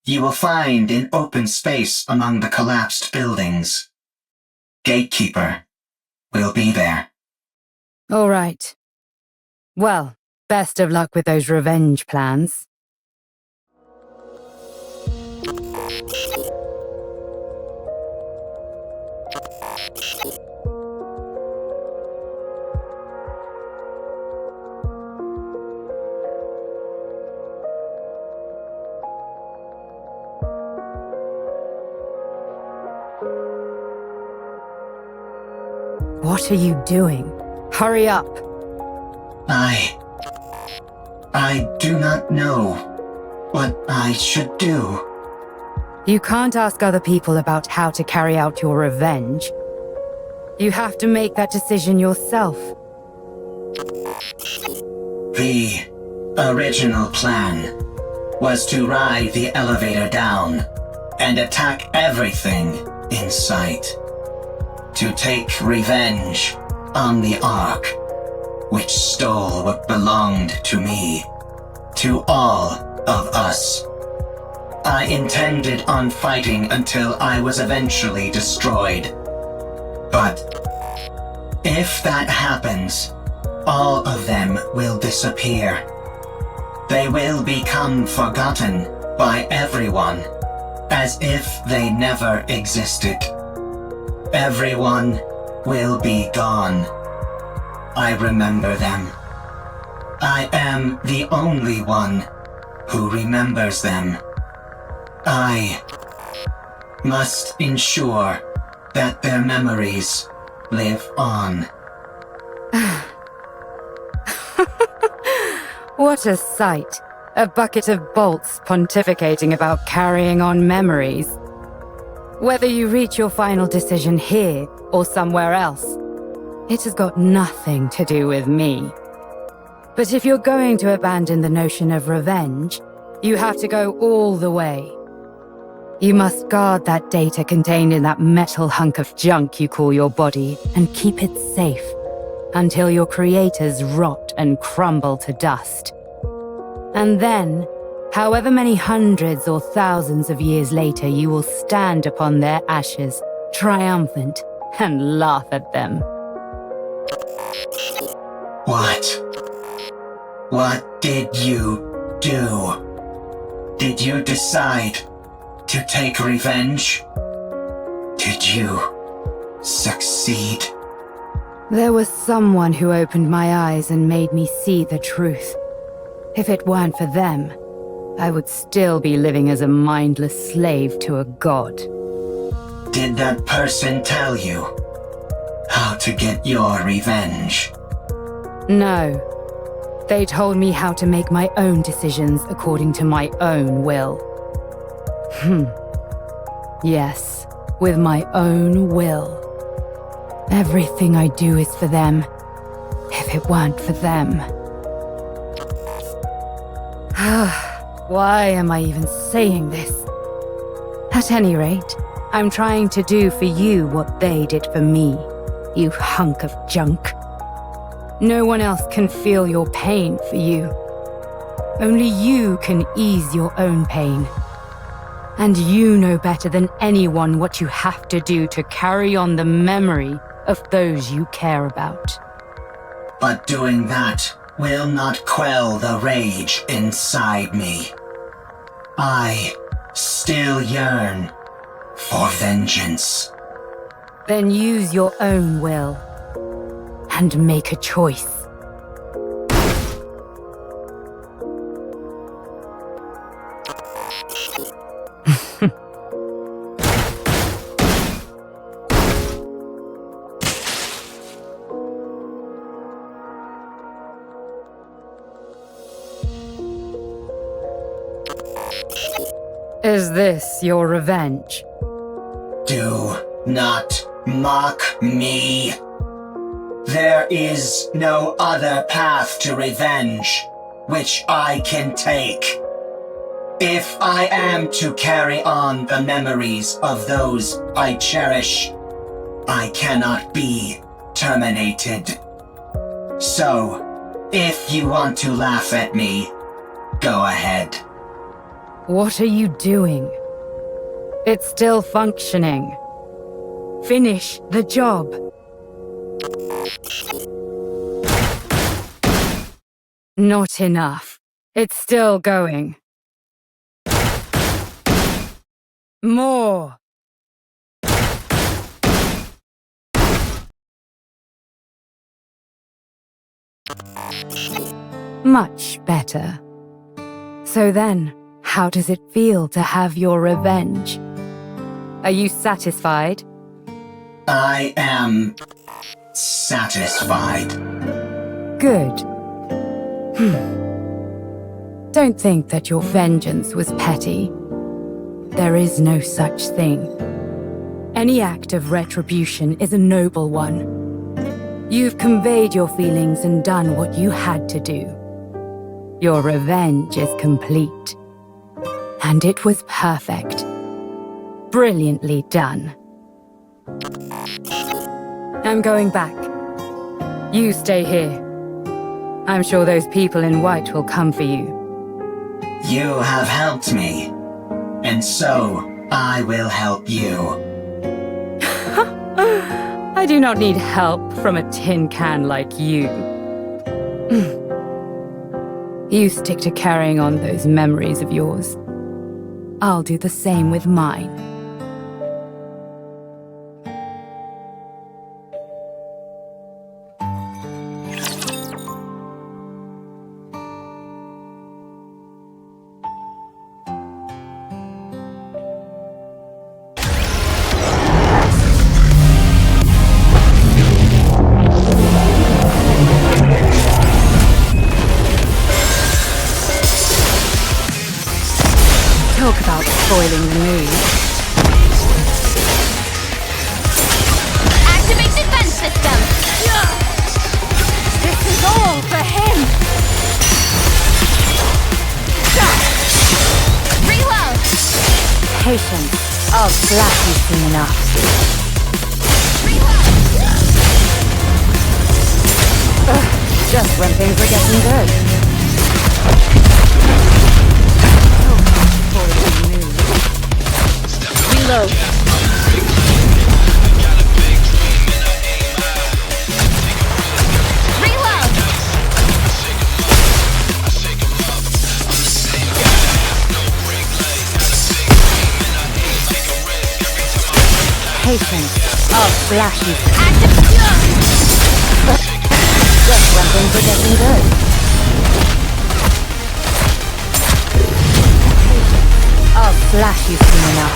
You will find an open space among the collapsed buildings. Gatekeeper will be there. All right. Well, best of luck with those revenge plans. What are you doing? Hurry up! I do not know what I should do. You can't ask other people about how to carry out your revenge. You have to make that decision yourself. The original plan was to ride the elevator down and attack everything in sight. To take revenge on the Ark, which stole what belonged to me, to all of us. I intended on fighting until I was eventually destroyed. But if that happens, all of them will disappear. They will become forgotten by everyone. as if they never existed. Everyone will be gone. I remember them. I am the only one who remembers them. I must ensure that their memories live on. What a sight. A bucket of bolts pontificating about carrying on memories. Whether you reach your final decision here or somewhere else, it has got nothing to do with me. But if you're going to abandon the notion of revenge, you have to go all the way. You must guard that data contained in that metal hunk of junk you call your body and keep it safe until your creators rot and crumble to dust. And then, however many hundreds or thousands of years later, you will stand upon their ashes, triumphant, and laugh at them. What did you do? Did you decide to take revenge? Did you succeed? There was someone who opened my eyes and made me see the truth. If it weren't for them, I would still be living as a mindless slave to a god. Did that person tell you how to get your revenge? No. They told me how to make my own decisions according to my own will. Yes, with my own will. Everything I do is for them. If it weren't for them... Why am I even saying this? At any rate, I'm trying to do for you what they did for me, you hunk of junk. No one else can feel your pain for you. Only you can ease your own pain. And you know better than anyone what you have to do to carry on the memory of those you care about. But doing that will not quell the rage inside me. I still yearn for vengeance. Then use your own will and make a choice. Is this your revenge? Do not mock me. There is no other path to revenge which I can take. If I am to carry on the memories of those I cherish, I cannot be terminated. So, if you want to laugh at me, go ahead. What are you doing? It's still functioning. Finish the job. Not enough. It's still going. More. Much better. So then, how does it feel to have your revenge? Are you satisfied? I am satisfied. Good. Don't think that your vengeance was petty. There is no such thing. Any act of retribution is a noble one. You've conveyed your feelings and done what you had to do. Your revenge is complete. And it was perfect. Brilliantly done. I'm going back. You stay here. I'm sure those people in white will come for you. You have helped me, and so I will help you. I do not need help from a tin can like you. You stick to carrying on those memories of yours. I'll do the same with mine. Talk about spoiling the mood. Activate defense system! This is all for him! Reload! Patience. I'll slap you soon enough. Just when things are getting good. Reload. Reload! Patience. I'll slash you. Just when things are getting good. I'll slash you soon enough.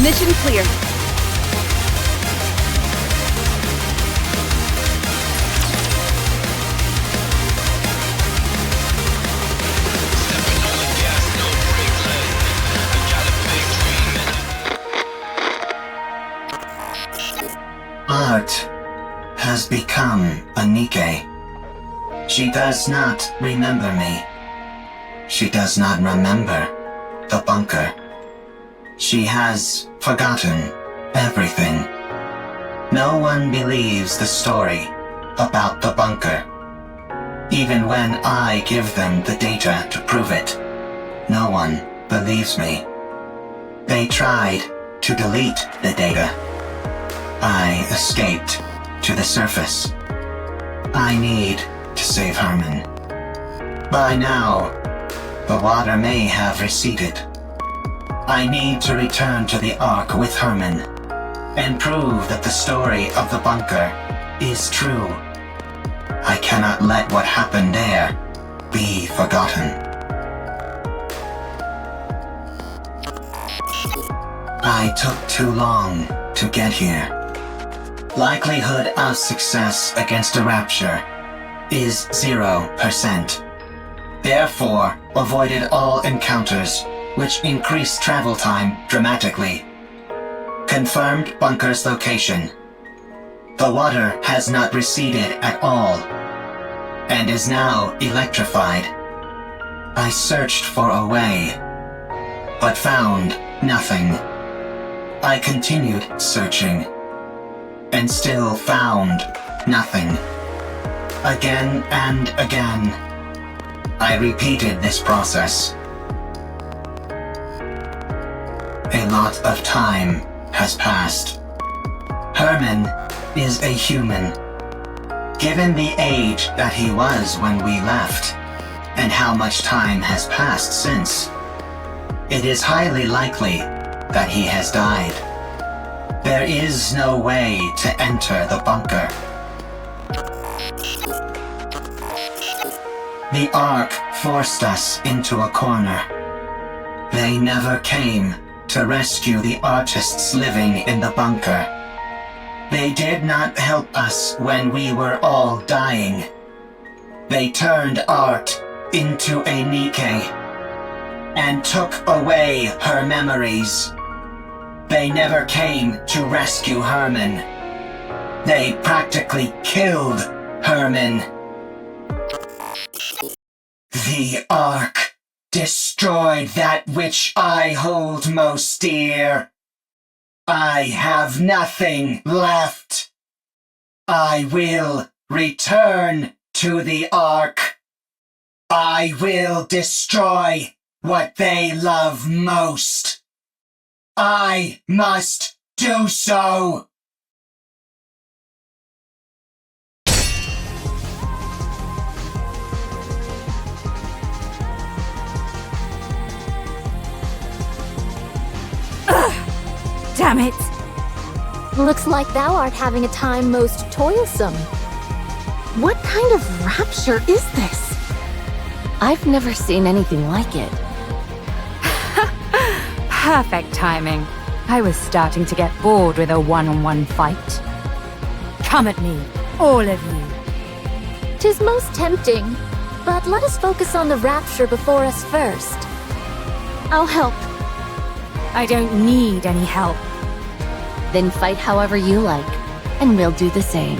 Mission clear. Art has become a Nikke. She does not remember me. She does not remember the bunker. She has forgotten everything. No one believes the story about the bunker. Even when I give them the data to prove it, no one believes me. They tried to delete the data. I escaped to the surface. I need to save Herman. By now, the water may have receded. I need to return to the Ark with Herman and prove that the story of the bunker is true. I cannot let what happened there be forgotten. I took too long to get here. Likelihood of success against a rapture is 0%. Therefore, avoided all encounters, which increased travel time dramatically. Confirmed bunker's location. The water has not receded at all, and is now electrified. I searched for a way, but found nothing. I continued searching, and still found nothing. Again and again, I repeated this process. A lot of time has passed. Herman is a human. Given the age that he was when we left, and how much time has passed since, it is highly likely that he has died. There is no way to enter the bunker. The Ark forced us into a corner. They never came to rescue the artists living in the bunker. They did not help us when we were all dying. They turned art into a Nikke and took away her memories. They never came to rescue Herman. They practically killed Herman. The Ark destroyed that which I hold most dear. I have nothing left. I will return to the Ark. I will destroy what they love most. I must do so. Damn it! Looks like thou art having a time most toilsome. What kind of rapture is this? I've never seen anything like it. Perfect timing. I was starting to get bored with a one-on-one fight. Come at me, all of you. 'Tis most tempting, but let us focus on the rapture before us first. I'll help. I don't need any help. Then fight however you like, and we'll do the same.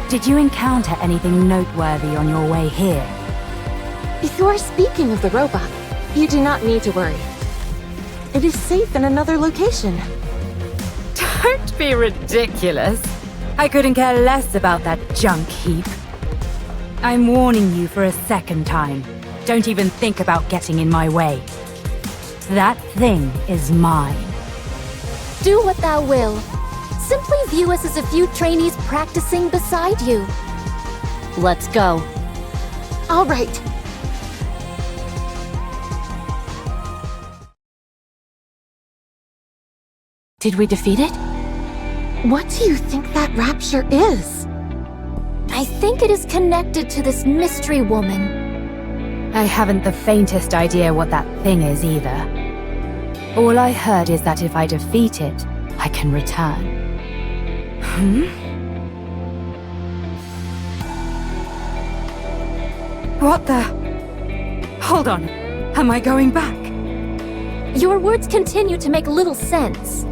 Did you encounter anything noteworthy on your way here? If you are speaking of the robot, you do not need to worry. It is safe in another location. Don't be ridiculous. I couldn't care less about that junk heap. I'm warning you for a second time. Don't even think about getting in my way. That thing is mine. Do what thou will. Simply view us as a few trainees practicing beside you. Let's go. All right. Did we defeat it? What do you think that rapture is? I think it is connected to this mystery woman. I haven't the faintest idea what that thing is either. All I heard is that if I defeat it, I can return. What the? Hold on. Am I going back? Your words continue to make little sense.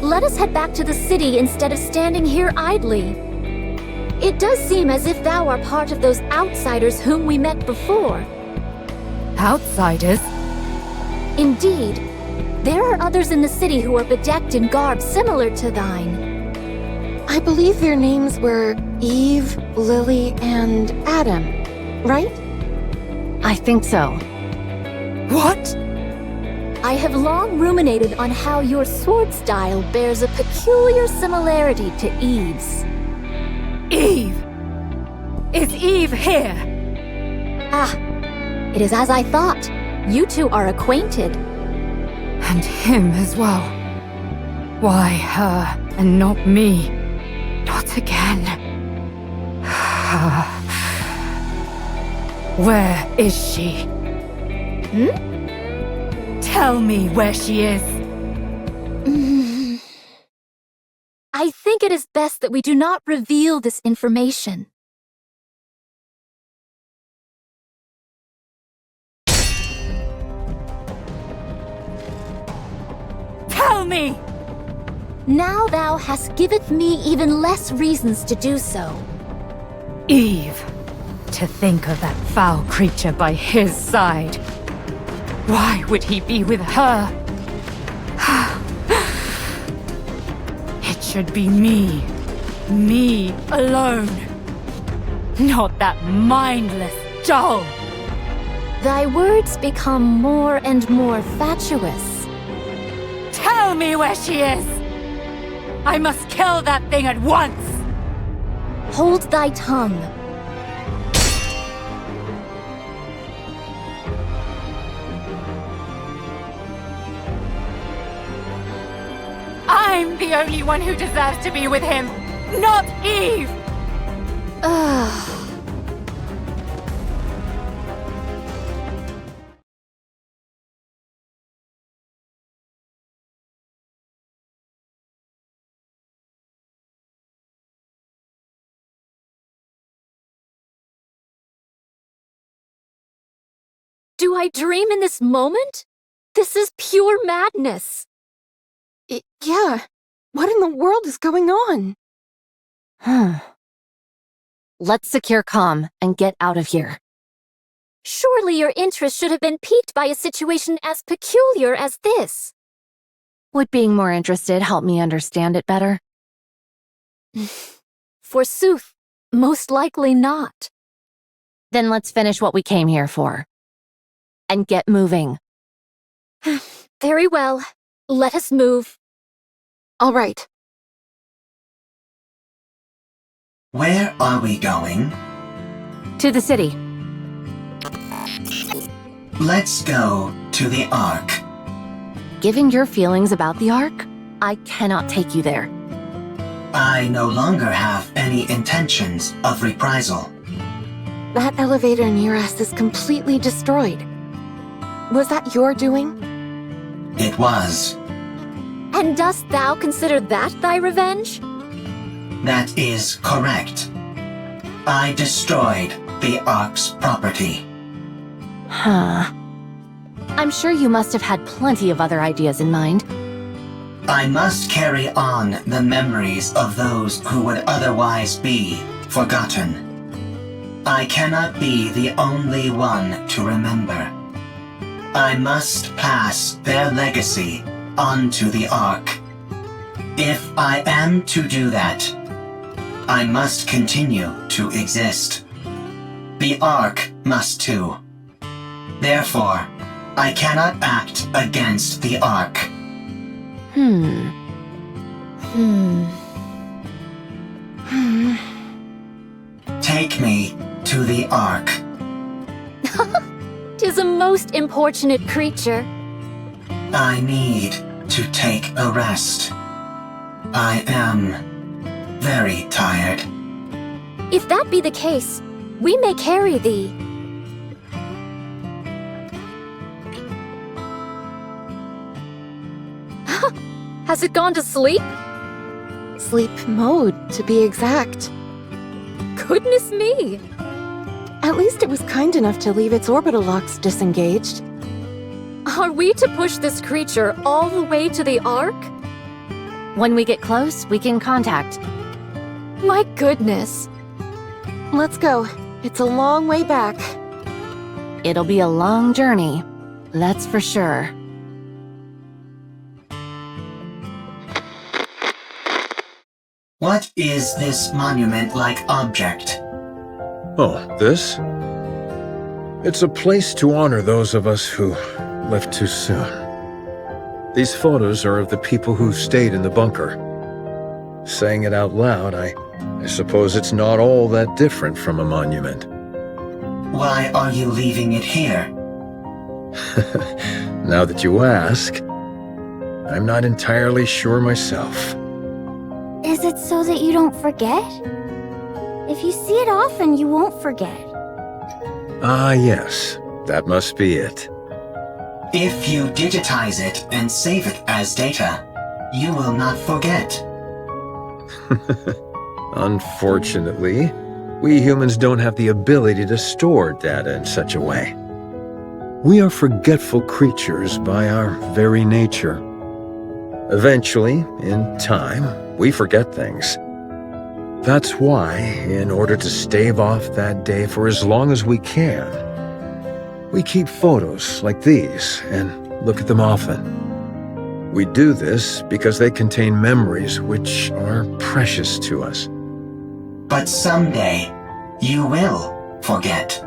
Let us head back to the city instead of standing here idly. It does seem as if thou art part of those outsiders whom we met before. Outsiders? Indeed. There are others in the city who are bedecked in garb similar to thine. I believe their names were Eve, Lily, and Adam, right? I think so. What? I have long ruminated on how your sword style bears a peculiar similarity to Eve's. Eve! Is Eve here? Ah, it is as I thought. You two are acquainted. And him as well. Why her and not me? Not again. Where is she? Tell me where she is. I think it is best that we do not reveal this information. Tell me! Now thou hast giveth me even less reasons to do so. Eve. To think of that foul creature by his side. Why would he be with her? It should be me. Me alone. Not that mindless doll. Thy words become more and more fatuous. Tell me where she is! I must kill that thing at once! Hold thy tongue. I'm the only one who deserves to be with him, not Eve! Do I dream in this moment? This is pure madness. Yeah. What in the world is going on? Let's secure comm and get out of here. Surely your interest should have been piqued by a situation as peculiar as this. Would being more interested help me understand it better? Forsooth, most likely not. Then let's finish what we came here for. And get moving. Very well. Let us move. All right. Where are we going? To the city. Let's go to the Ark. Given your feelings about the Ark, I cannot take you there. I no longer have any intentions of reprisal. That elevator near us is completely destroyed. Was that your doing? It was. And dost thou consider that thy revenge? That is correct. I destroyed the Ark's property. Huh. I'm sure you must have had plenty of other ideas in mind. I must carry on the memories of those who would otherwise be forgotten. I cannot be the only one to remember. I must pass their legacy onto the Ark. If I am to do that, I must continue to exist. The Ark must too. Therefore, I cannot act against the Ark. Take me to the Ark. 'Tis a most importunate creature. I need to take a rest. I am very tired. If that be the case, we may carry thee. Has it gone to sleep? Sleep mode, to be exact. Goodness me! At least it was kind enough to leave its orbital locks disengaged. Are we to push this creature all the way to the Ark? When we get close, we can contact. My goodness. Let's go. It's a long way back. It'll be a long journey, that's for sure. What is this monument-like object? Oh, this? It's a place to honor those of us who left too soon. These photos are of the people who stayed in the bunker. Saying it out loud, I suppose it's not all that different from a monument. Why are you leaving it here? Now that you ask, I'm not entirely sure myself. Is it so that you don't forget? If you see it often, you won't forget. Ah, yes. That must be it. If you digitize it and save it as data, you will not forget. Unfortunately, we humans don't have the ability to store data in such a way. We are forgetful creatures by our very nature. Eventually, in time, we forget things. That's why, in order to stave off that day for as long as we can, we keep photos like these and look at them often. We do this because they contain memories which are precious to us. But someday, you will forget.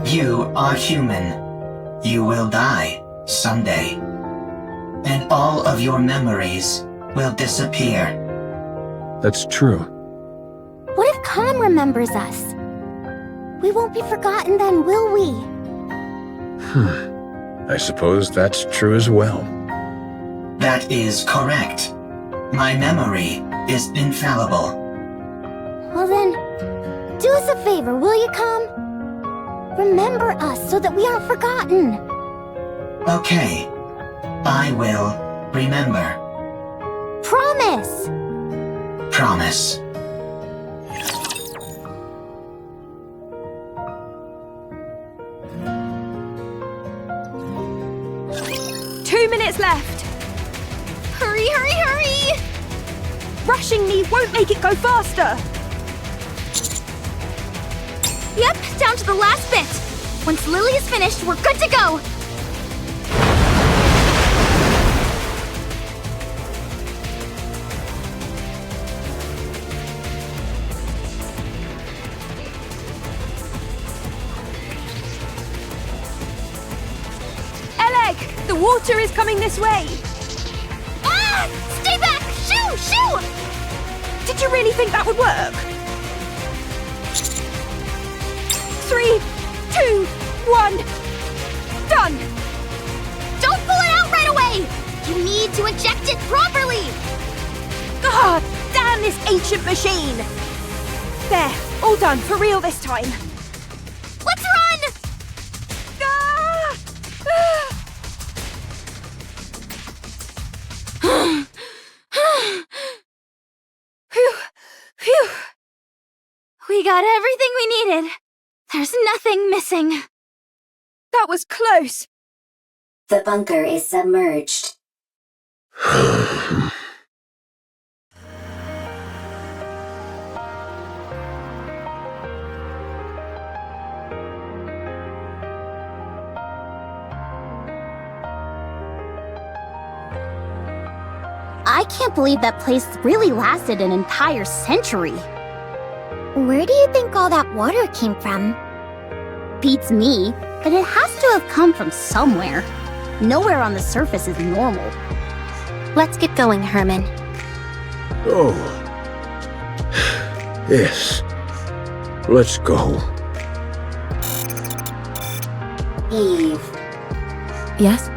You are human. You will die someday. And all of your memories will disappear. That's true. What if Khan remembers us? We won't be forgotten then, will we? I suppose that's true as well. That is correct. My memory is infallible. Well then, do us a favor, will you, Khan? Remember us so that we aren't forgotten. Okay. I will remember. Promise! Promise. Minutes left! Hurry, hurry, hurry! Rushing me won't make it go faster! Yep, down to the last bit. Once Lily is finished, we're good to go. Meg! The water is coming this way! Ah! Stay back! Shoo! Shoo! Did you really think that would work? 3, 2, 1. Done! Don't pull it out right away! You need to eject it properly! God, damn this ancient machine! There, all done, for real this time. Let's run! Ah! Phew, phew. We got everything we needed. There's nothing missing. That was close. The bunker is submerged. I can't believe that place really lasted an entire century. Where do you think all that water came from? Beats me, but it has to have come from somewhere. Nowhere on the surface is normal. Let's get going, Herman. Oh. Yes. Let's go. Eve. Yes?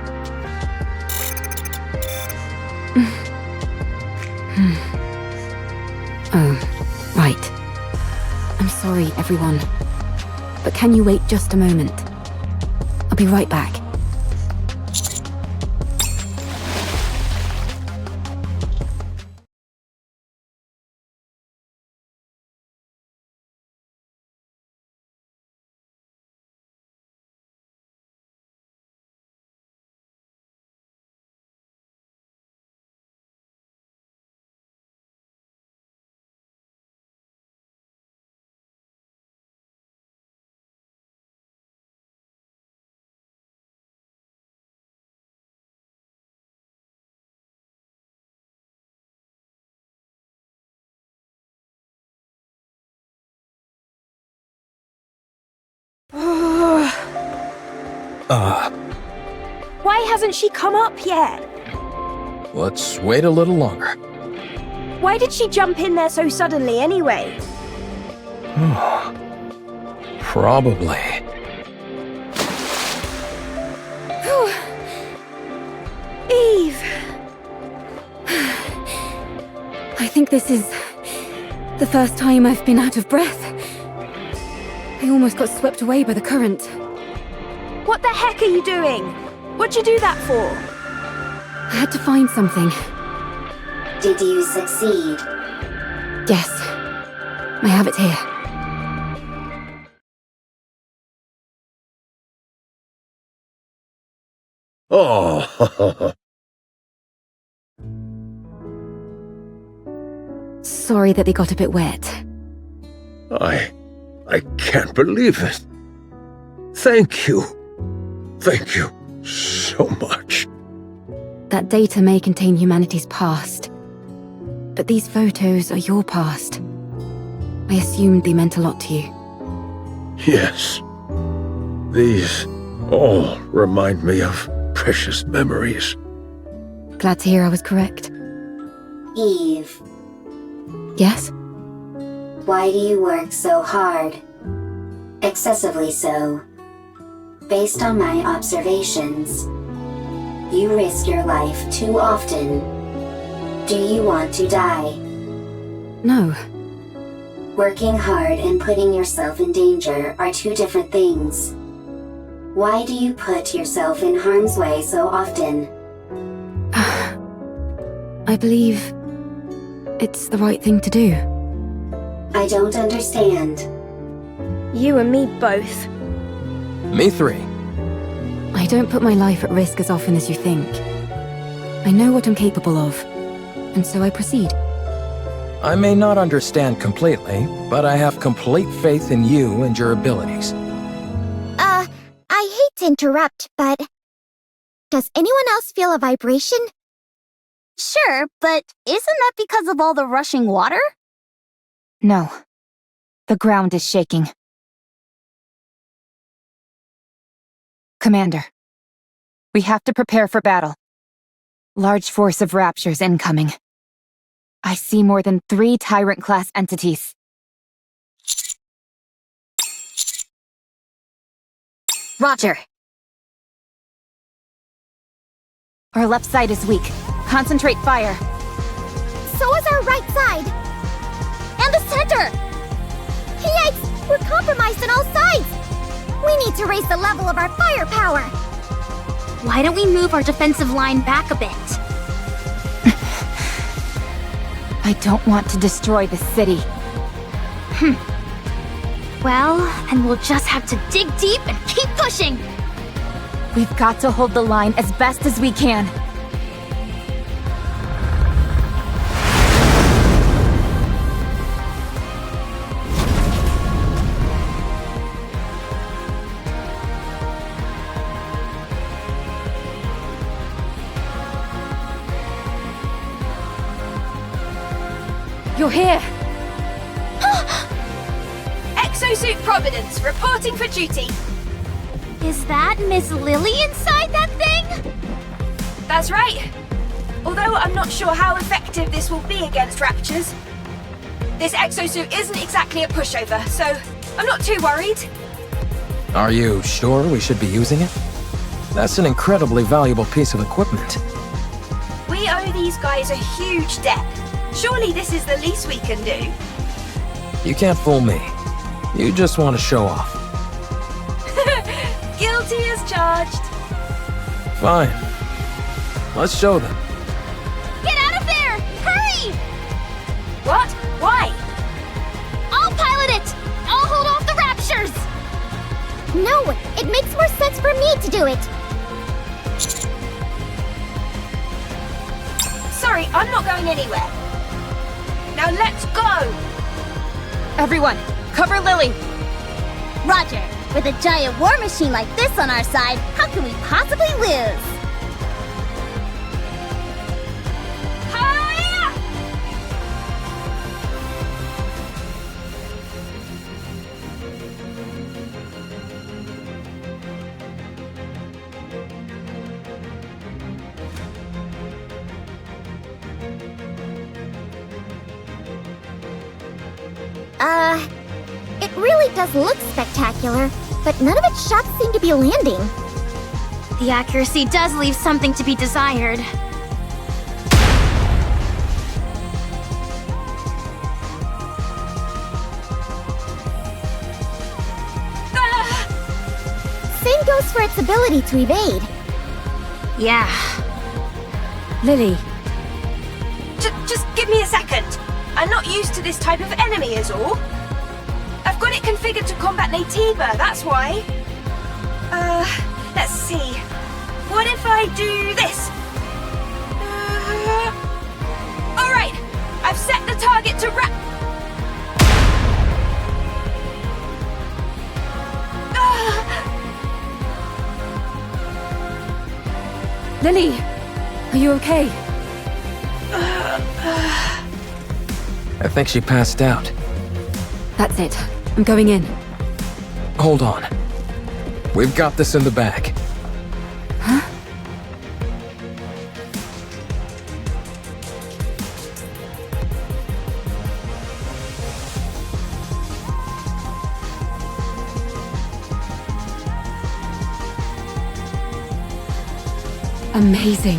Oh, right. I'm sorry, everyone. But can you wait just a moment? I'll be right back. Why hasn't she come up yet? Let's wait a little longer. Why did she jump in there so suddenly anyway? Probably. Eve! I think this is the first time I've been out of breath. I almost got swept away by the current. What the heck are you doing? What'd you do that for? I had to find something. Did you succeed? Yes. I have it here. Oh. Sorry that they got a bit wet. I can't believe it. Thank you. Thank you so much. That data may contain humanity's past, but these photos are your past. I assumed they meant a lot to you. Yes. These all remind me of precious memories. Glad to hear I was correct. Eve. Yes? Why do you work so hard? Excessively so. Based on my observations, you risk your life too often. Do you want to die? No. Working hard and putting yourself in danger are two different things. Why do you put yourself in harm's way so often? I believe it's the right thing to do. I don't understand. You and me both. Me three. I don't put my life at risk as often as you think. I know what I'm capable of, and so I proceed. I may not understand completely, but I have complete faith in you and your abilities. I hate to interrupt, but does anyone else feel a vibration? Sure, but isn't that because of all the rushing water? No. The ground is shaking. Commander, We have to prepare for battle. Large force of raptures incoming. I see more than 3 Tyrant-class entities. Roger. Our left side is weak. Concentrate fire. So is our right side. And the center. Yikes! We're compromised on all sides. We need to raise the level of our firepower. Why don't we move our defensive line back a bit? I don't want to destroy the city. Well, then we'll just have to dig deep and keep pushing. We've got to hold the line as best as we can. You're here! Exosuit Providence, reporting for duty. Is that Miss Lily inside that thing? That's right. Although I'm not sure how effective this will be against raptures. This exosuit isn't exactly a pushover, so I'm not too worried. Are you sure we should be using it? That's an incredibly valuable piece of equipment. We owe these guys a huge debt. Surely this is the least we can do. You can't fool me. You just want to show off. Guilty as charged. Fine. Let's show them. Get out of there! Hurry! What? Why? I'll pilot it! I'll hold off the raptures! No, it makes more sense for me to do it. Sorry, I'm not going anywhere. Now let's go! Everyone, cover Lily! Roger. With a giant war machine like this on our side, how can we possibly lose? It really does look spectacular, but none of its shots seem to be landing. The accuracy does leave something to be desired. Same goes for its ability to evade. Yeah. Lily. Just give me a second. I'm not used to this type of enemy is all. I've got it configured to combat Nativa, that's why. Let's see. What if I do this? Alright, I've set the target to Lily, are you okay? I think she passed out. That's it. I'm going in. Hold on. We've got this in the bag. Huh? Amazing.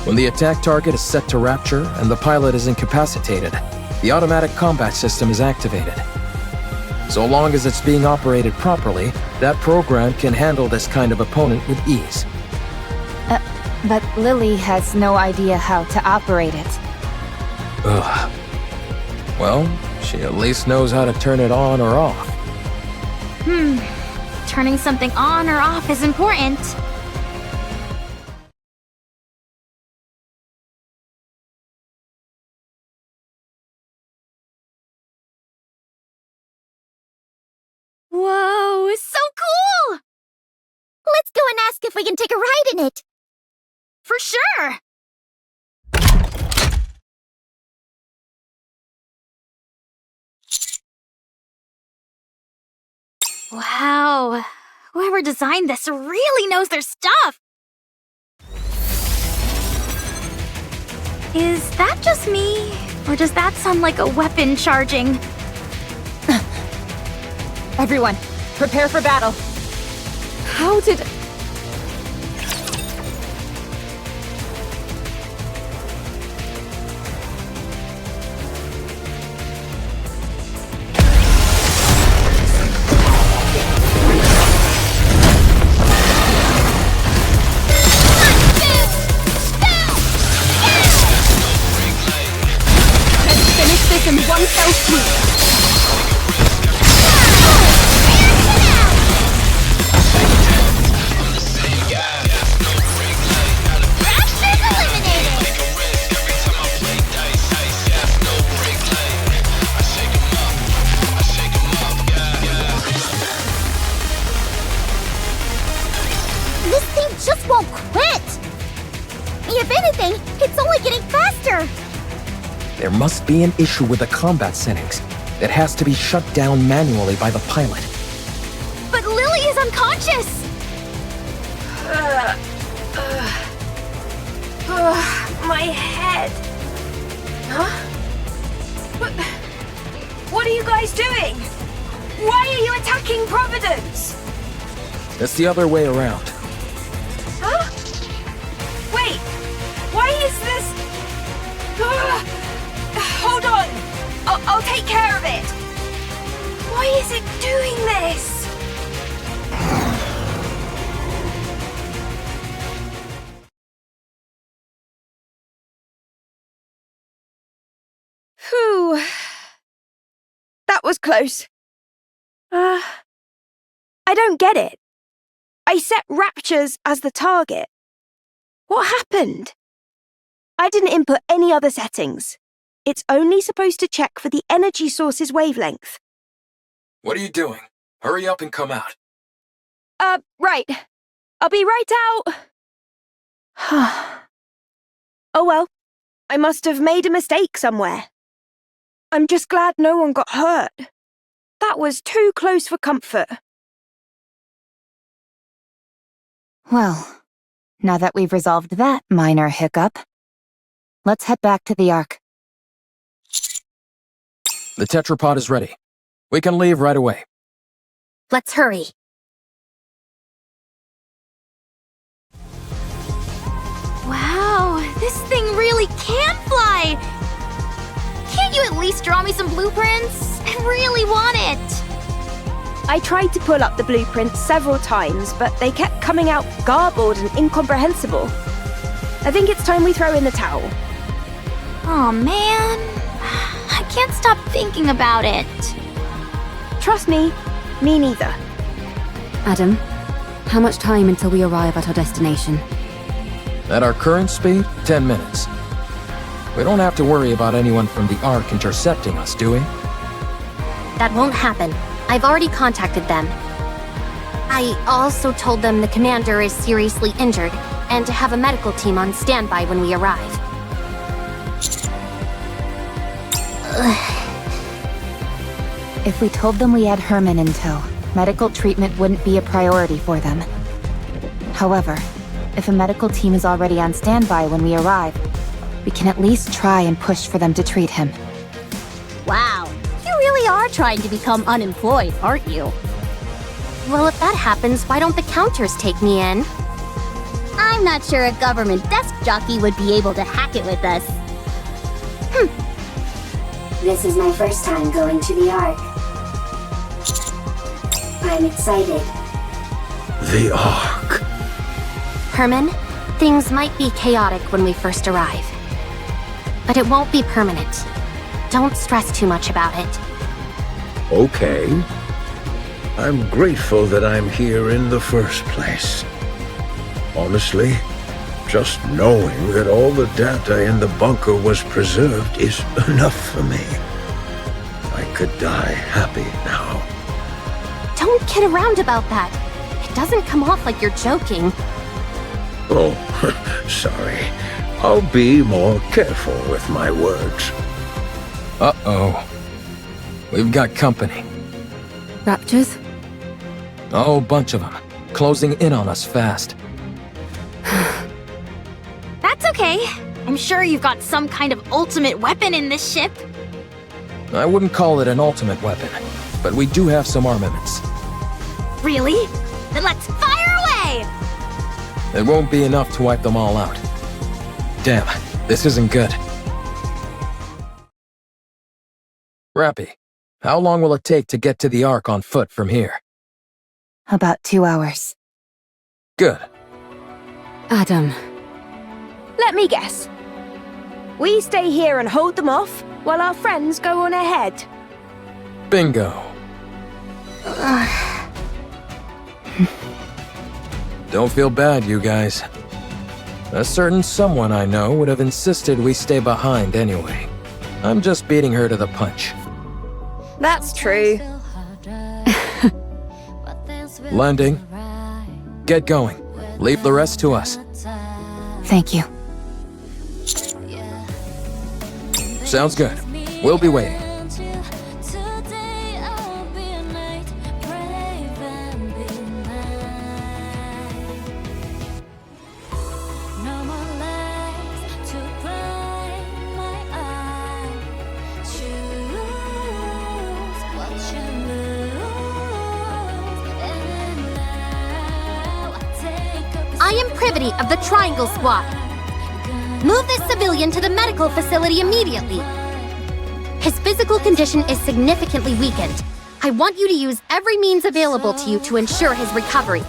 When the attack target is set to rapture and the pilot is incapacitated, the automatic combat system is activated. So long as it's being operated properly, that program can handle this kind of opponent with ease. But Lily has no idea how to operate it. Ugh. Well, she at least knows how to turn it on or off. Turning something on or off is important. Whoa, so cool! Let's go and ask if we can take a ride in it. For sure! Wow, whoever designed this really knows their stuff. Is that just me? Or does that sound like a weapon charging? Everyone, prepare for battle. How did... In one fell swoop. Rapture's eliminated. This thing just won't quit. If anything, it's only getting faster. There must be an issue with the combat settings. It has to be shut down manually by the pilot. But Lily is unconscious! My head. Huh? What are you guys doing? Why are you attacking Providence? It's the other way around. Huh? Wait, why is this... Hold on! I'll take care of it! Why is it doing this? Phew. That was close. I don't get it. I set Raptures as the target. What happened? I didn't input any other settings. It's only supposed to check for the energy source's wavelength. What are you doing? Hurry up and come out. Right. I'll be right out. Oh well, I must have made a mistake somewhere. I'm just glad no one got hurt. That was too close for comfort. Well, now that we've resolved that minor hiccup, let's head back to the Ark. The tetrapod is ready. We can leave right away. Let's hurry. Wow, this thing really can fly! Can't you at least draw me some blueprints? I really want it! I tried to pull up the blueprints several times, but they kept coming out garbled and incomprehensible. I think it's time we throw in the towel. Aw, man. I can't stop thinking about it. Trust me, me neither. Adam, how much time until we arrive at our destination? At our current speed, 10 minutes. We don't have to worry about anyone from the Ark intercepting us, do we? That won't happen. I've already contacted them. I also told them the commander is seriously injured and to have a medical team on standby when we arrive. If we told them we had Herman in tow, medical treatment wouldn't be a priority for them. However, if a medical team is already on standby when we arrive, we can at least try and push for them to treat him. Wow, you really are trying to become unemployed, aren't you? Well, if that happens, why don't the counters take me in? I'm not sure a government desk jockey would be able to hack it with us. This is my first time going to the Ark. I'm excited. The Ark. Herman, things might be chaotic when we first arrive. But it won't be permanent. Don't stress too much about it. Okay. I'm grateful that I'm here in the first place. Honestly, just knowing that all the data in the bunker was preserved is enough for me. I could die happy now. Don't kid around about that. It doesn't come off like you're joking. Oh, sorry. I'll be more careful with my words. Uh-oh. We've got company. Raptures? A whole bunch of them, closing in on us fast. That's okay. I'm sure you've got some kind of ultimate weapon in this ship. I wouldn't call it an ultimate weapon, but we do have some armaments. Really? Then let's fire away! It won't be enough to wipe them all out. Damn, this isn't good. Rappy, how long will it take to get to the Ark on foot from here? About 2 hours. Good. Adam. Let me guess. We stay here and hold them off, while our friends go on ahead. Bingo. Don't feel bad, you guys. A certain someone I know would have insisted we stay behind anyway. I'm just beating her to the punch. That's true. Landing. Get going. Leave the rest to us. Thank you. Sounds good. We'll be waiting. I am Privity of the Triangle Squad. Move this civilian to the medical facility immediately. His physical condition is significantly weakened. I want you to use every means available to you to ensure his recovery.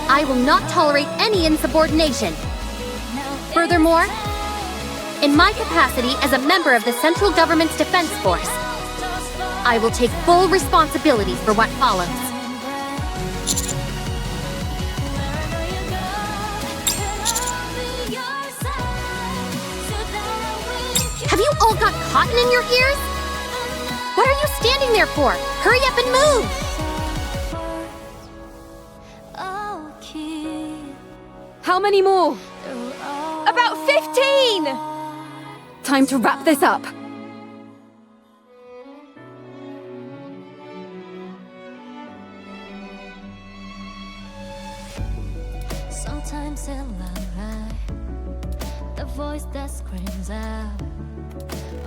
I will not tolerate any insubordination. Furthermore, in my capacity as a member of the Central Government's Defense Force, I will take full responsibility for what follows. Have you all got cotton in your ears? What are you standing there for? Hurry up and move! How many more? About 15! Time to wrap this up. Sometimes in life, the voice that screams out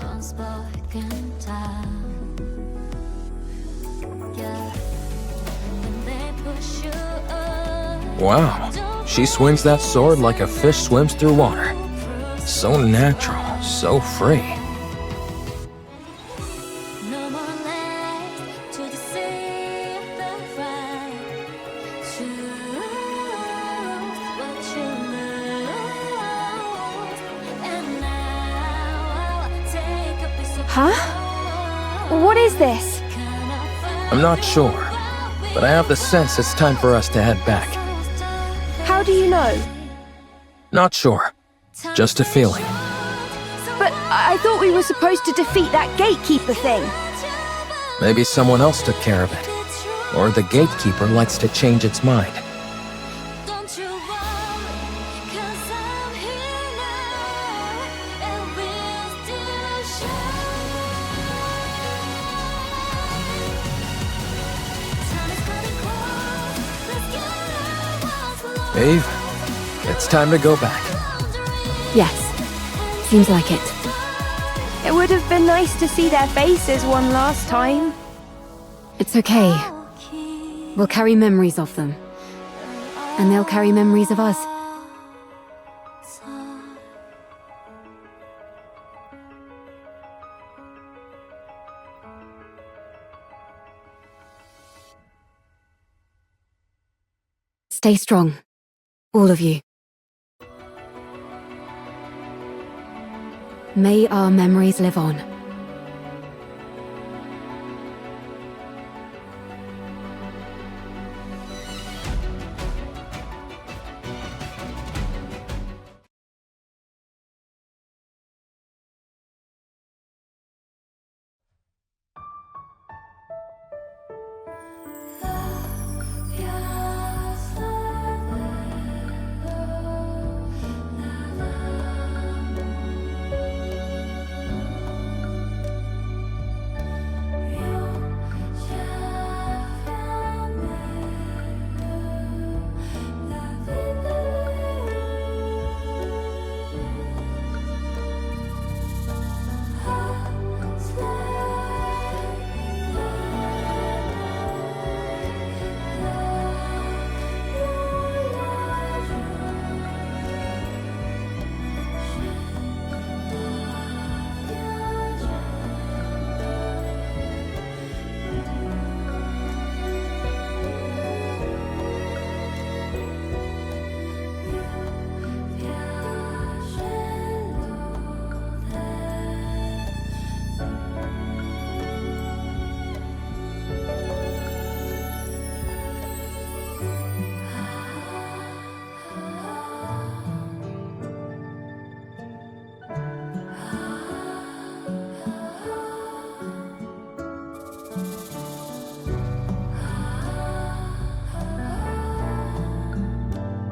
unspoken time. Yeah, when they push you up. Wow, she swings that sword like a fish swims through water. So natural, so free. No more legs to deceive the right. Choose what you lose. And now I'll take a piece of Huh? What is this? I'm not sure, but I have the sense it's time for us to head back. How do you know? Not sure. Just a feeling. But I thought we were supposed to defeat that gatekeeper thing. Maybe someone else took care of it. Or the gatekeeper likes to change its mind. Don't you worry, 'cause I'm here now, and we'll still shine. Time is running close, let's get our walls low. Eve, it's time to go back. Yes. Seems like it. It would have been nice to see their faces one last time. It's okay. We'll carry memories of them. And they'll carry memories of us. Stay strong. All of you. May our memories live on.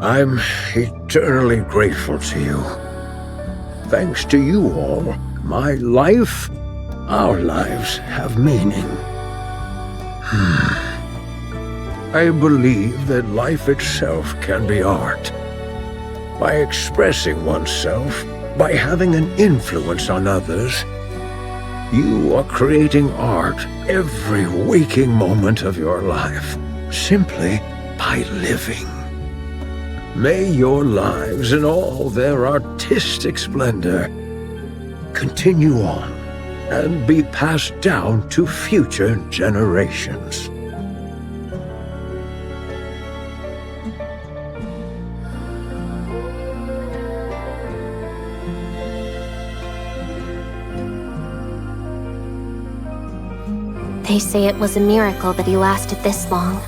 I'm eternally grateful to you. Thanks to you all, my life, our lives have meaning. I believe that life itself can be art. By expressing oneself, by having an influence on others, you are creating art every waking moment of your life, simply by living. May your lives in all their artistic splendor continue on and be passed down to future generations. They say it was a miracle that he lasted this long.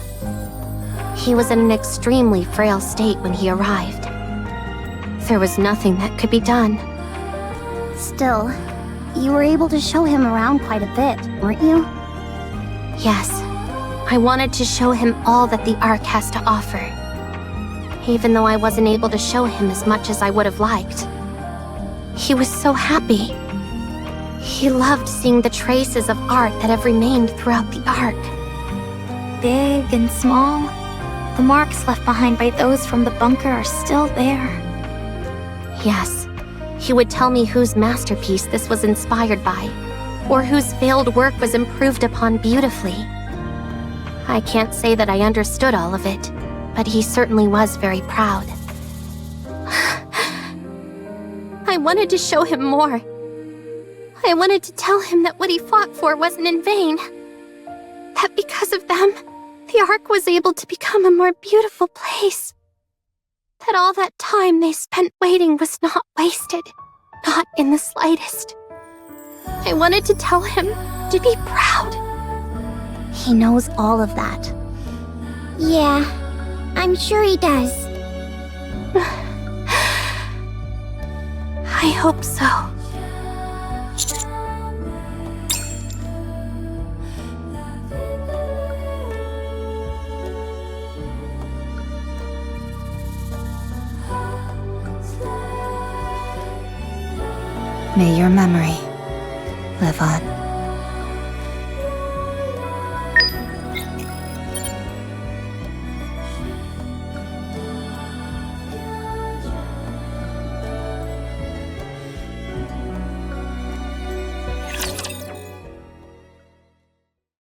He was in an extremely frail state when he arrived. There was nothing that could be done. Still, you were able to show him around quite a bit, weren't you? Yes, I wanted to show him all that the Ark has to offer. Even though I wasn't able to show him as much as I would have liked. He was so happy. He loved seeing the traces of art that have remained throughout the Ark. Big and small, the marks left behind by those from the bunker are still there. Yes, he would tell me whose masterpiece this was inspired by, or whose failed work was improved upon beautifully. I can't say that I understood all of it, but he certainly was very proud. I wanted to show him more. I wanted to tell him that what he fought for wasn't in vain. That because of them, the Ark was able to become a more beautiful place. That all that time they spent waiting was not wasted, not in the slightest. I wanted to tell him to be proud. He knows all of that. Yeah, I'm sure he does. I hope so. May your memory live on.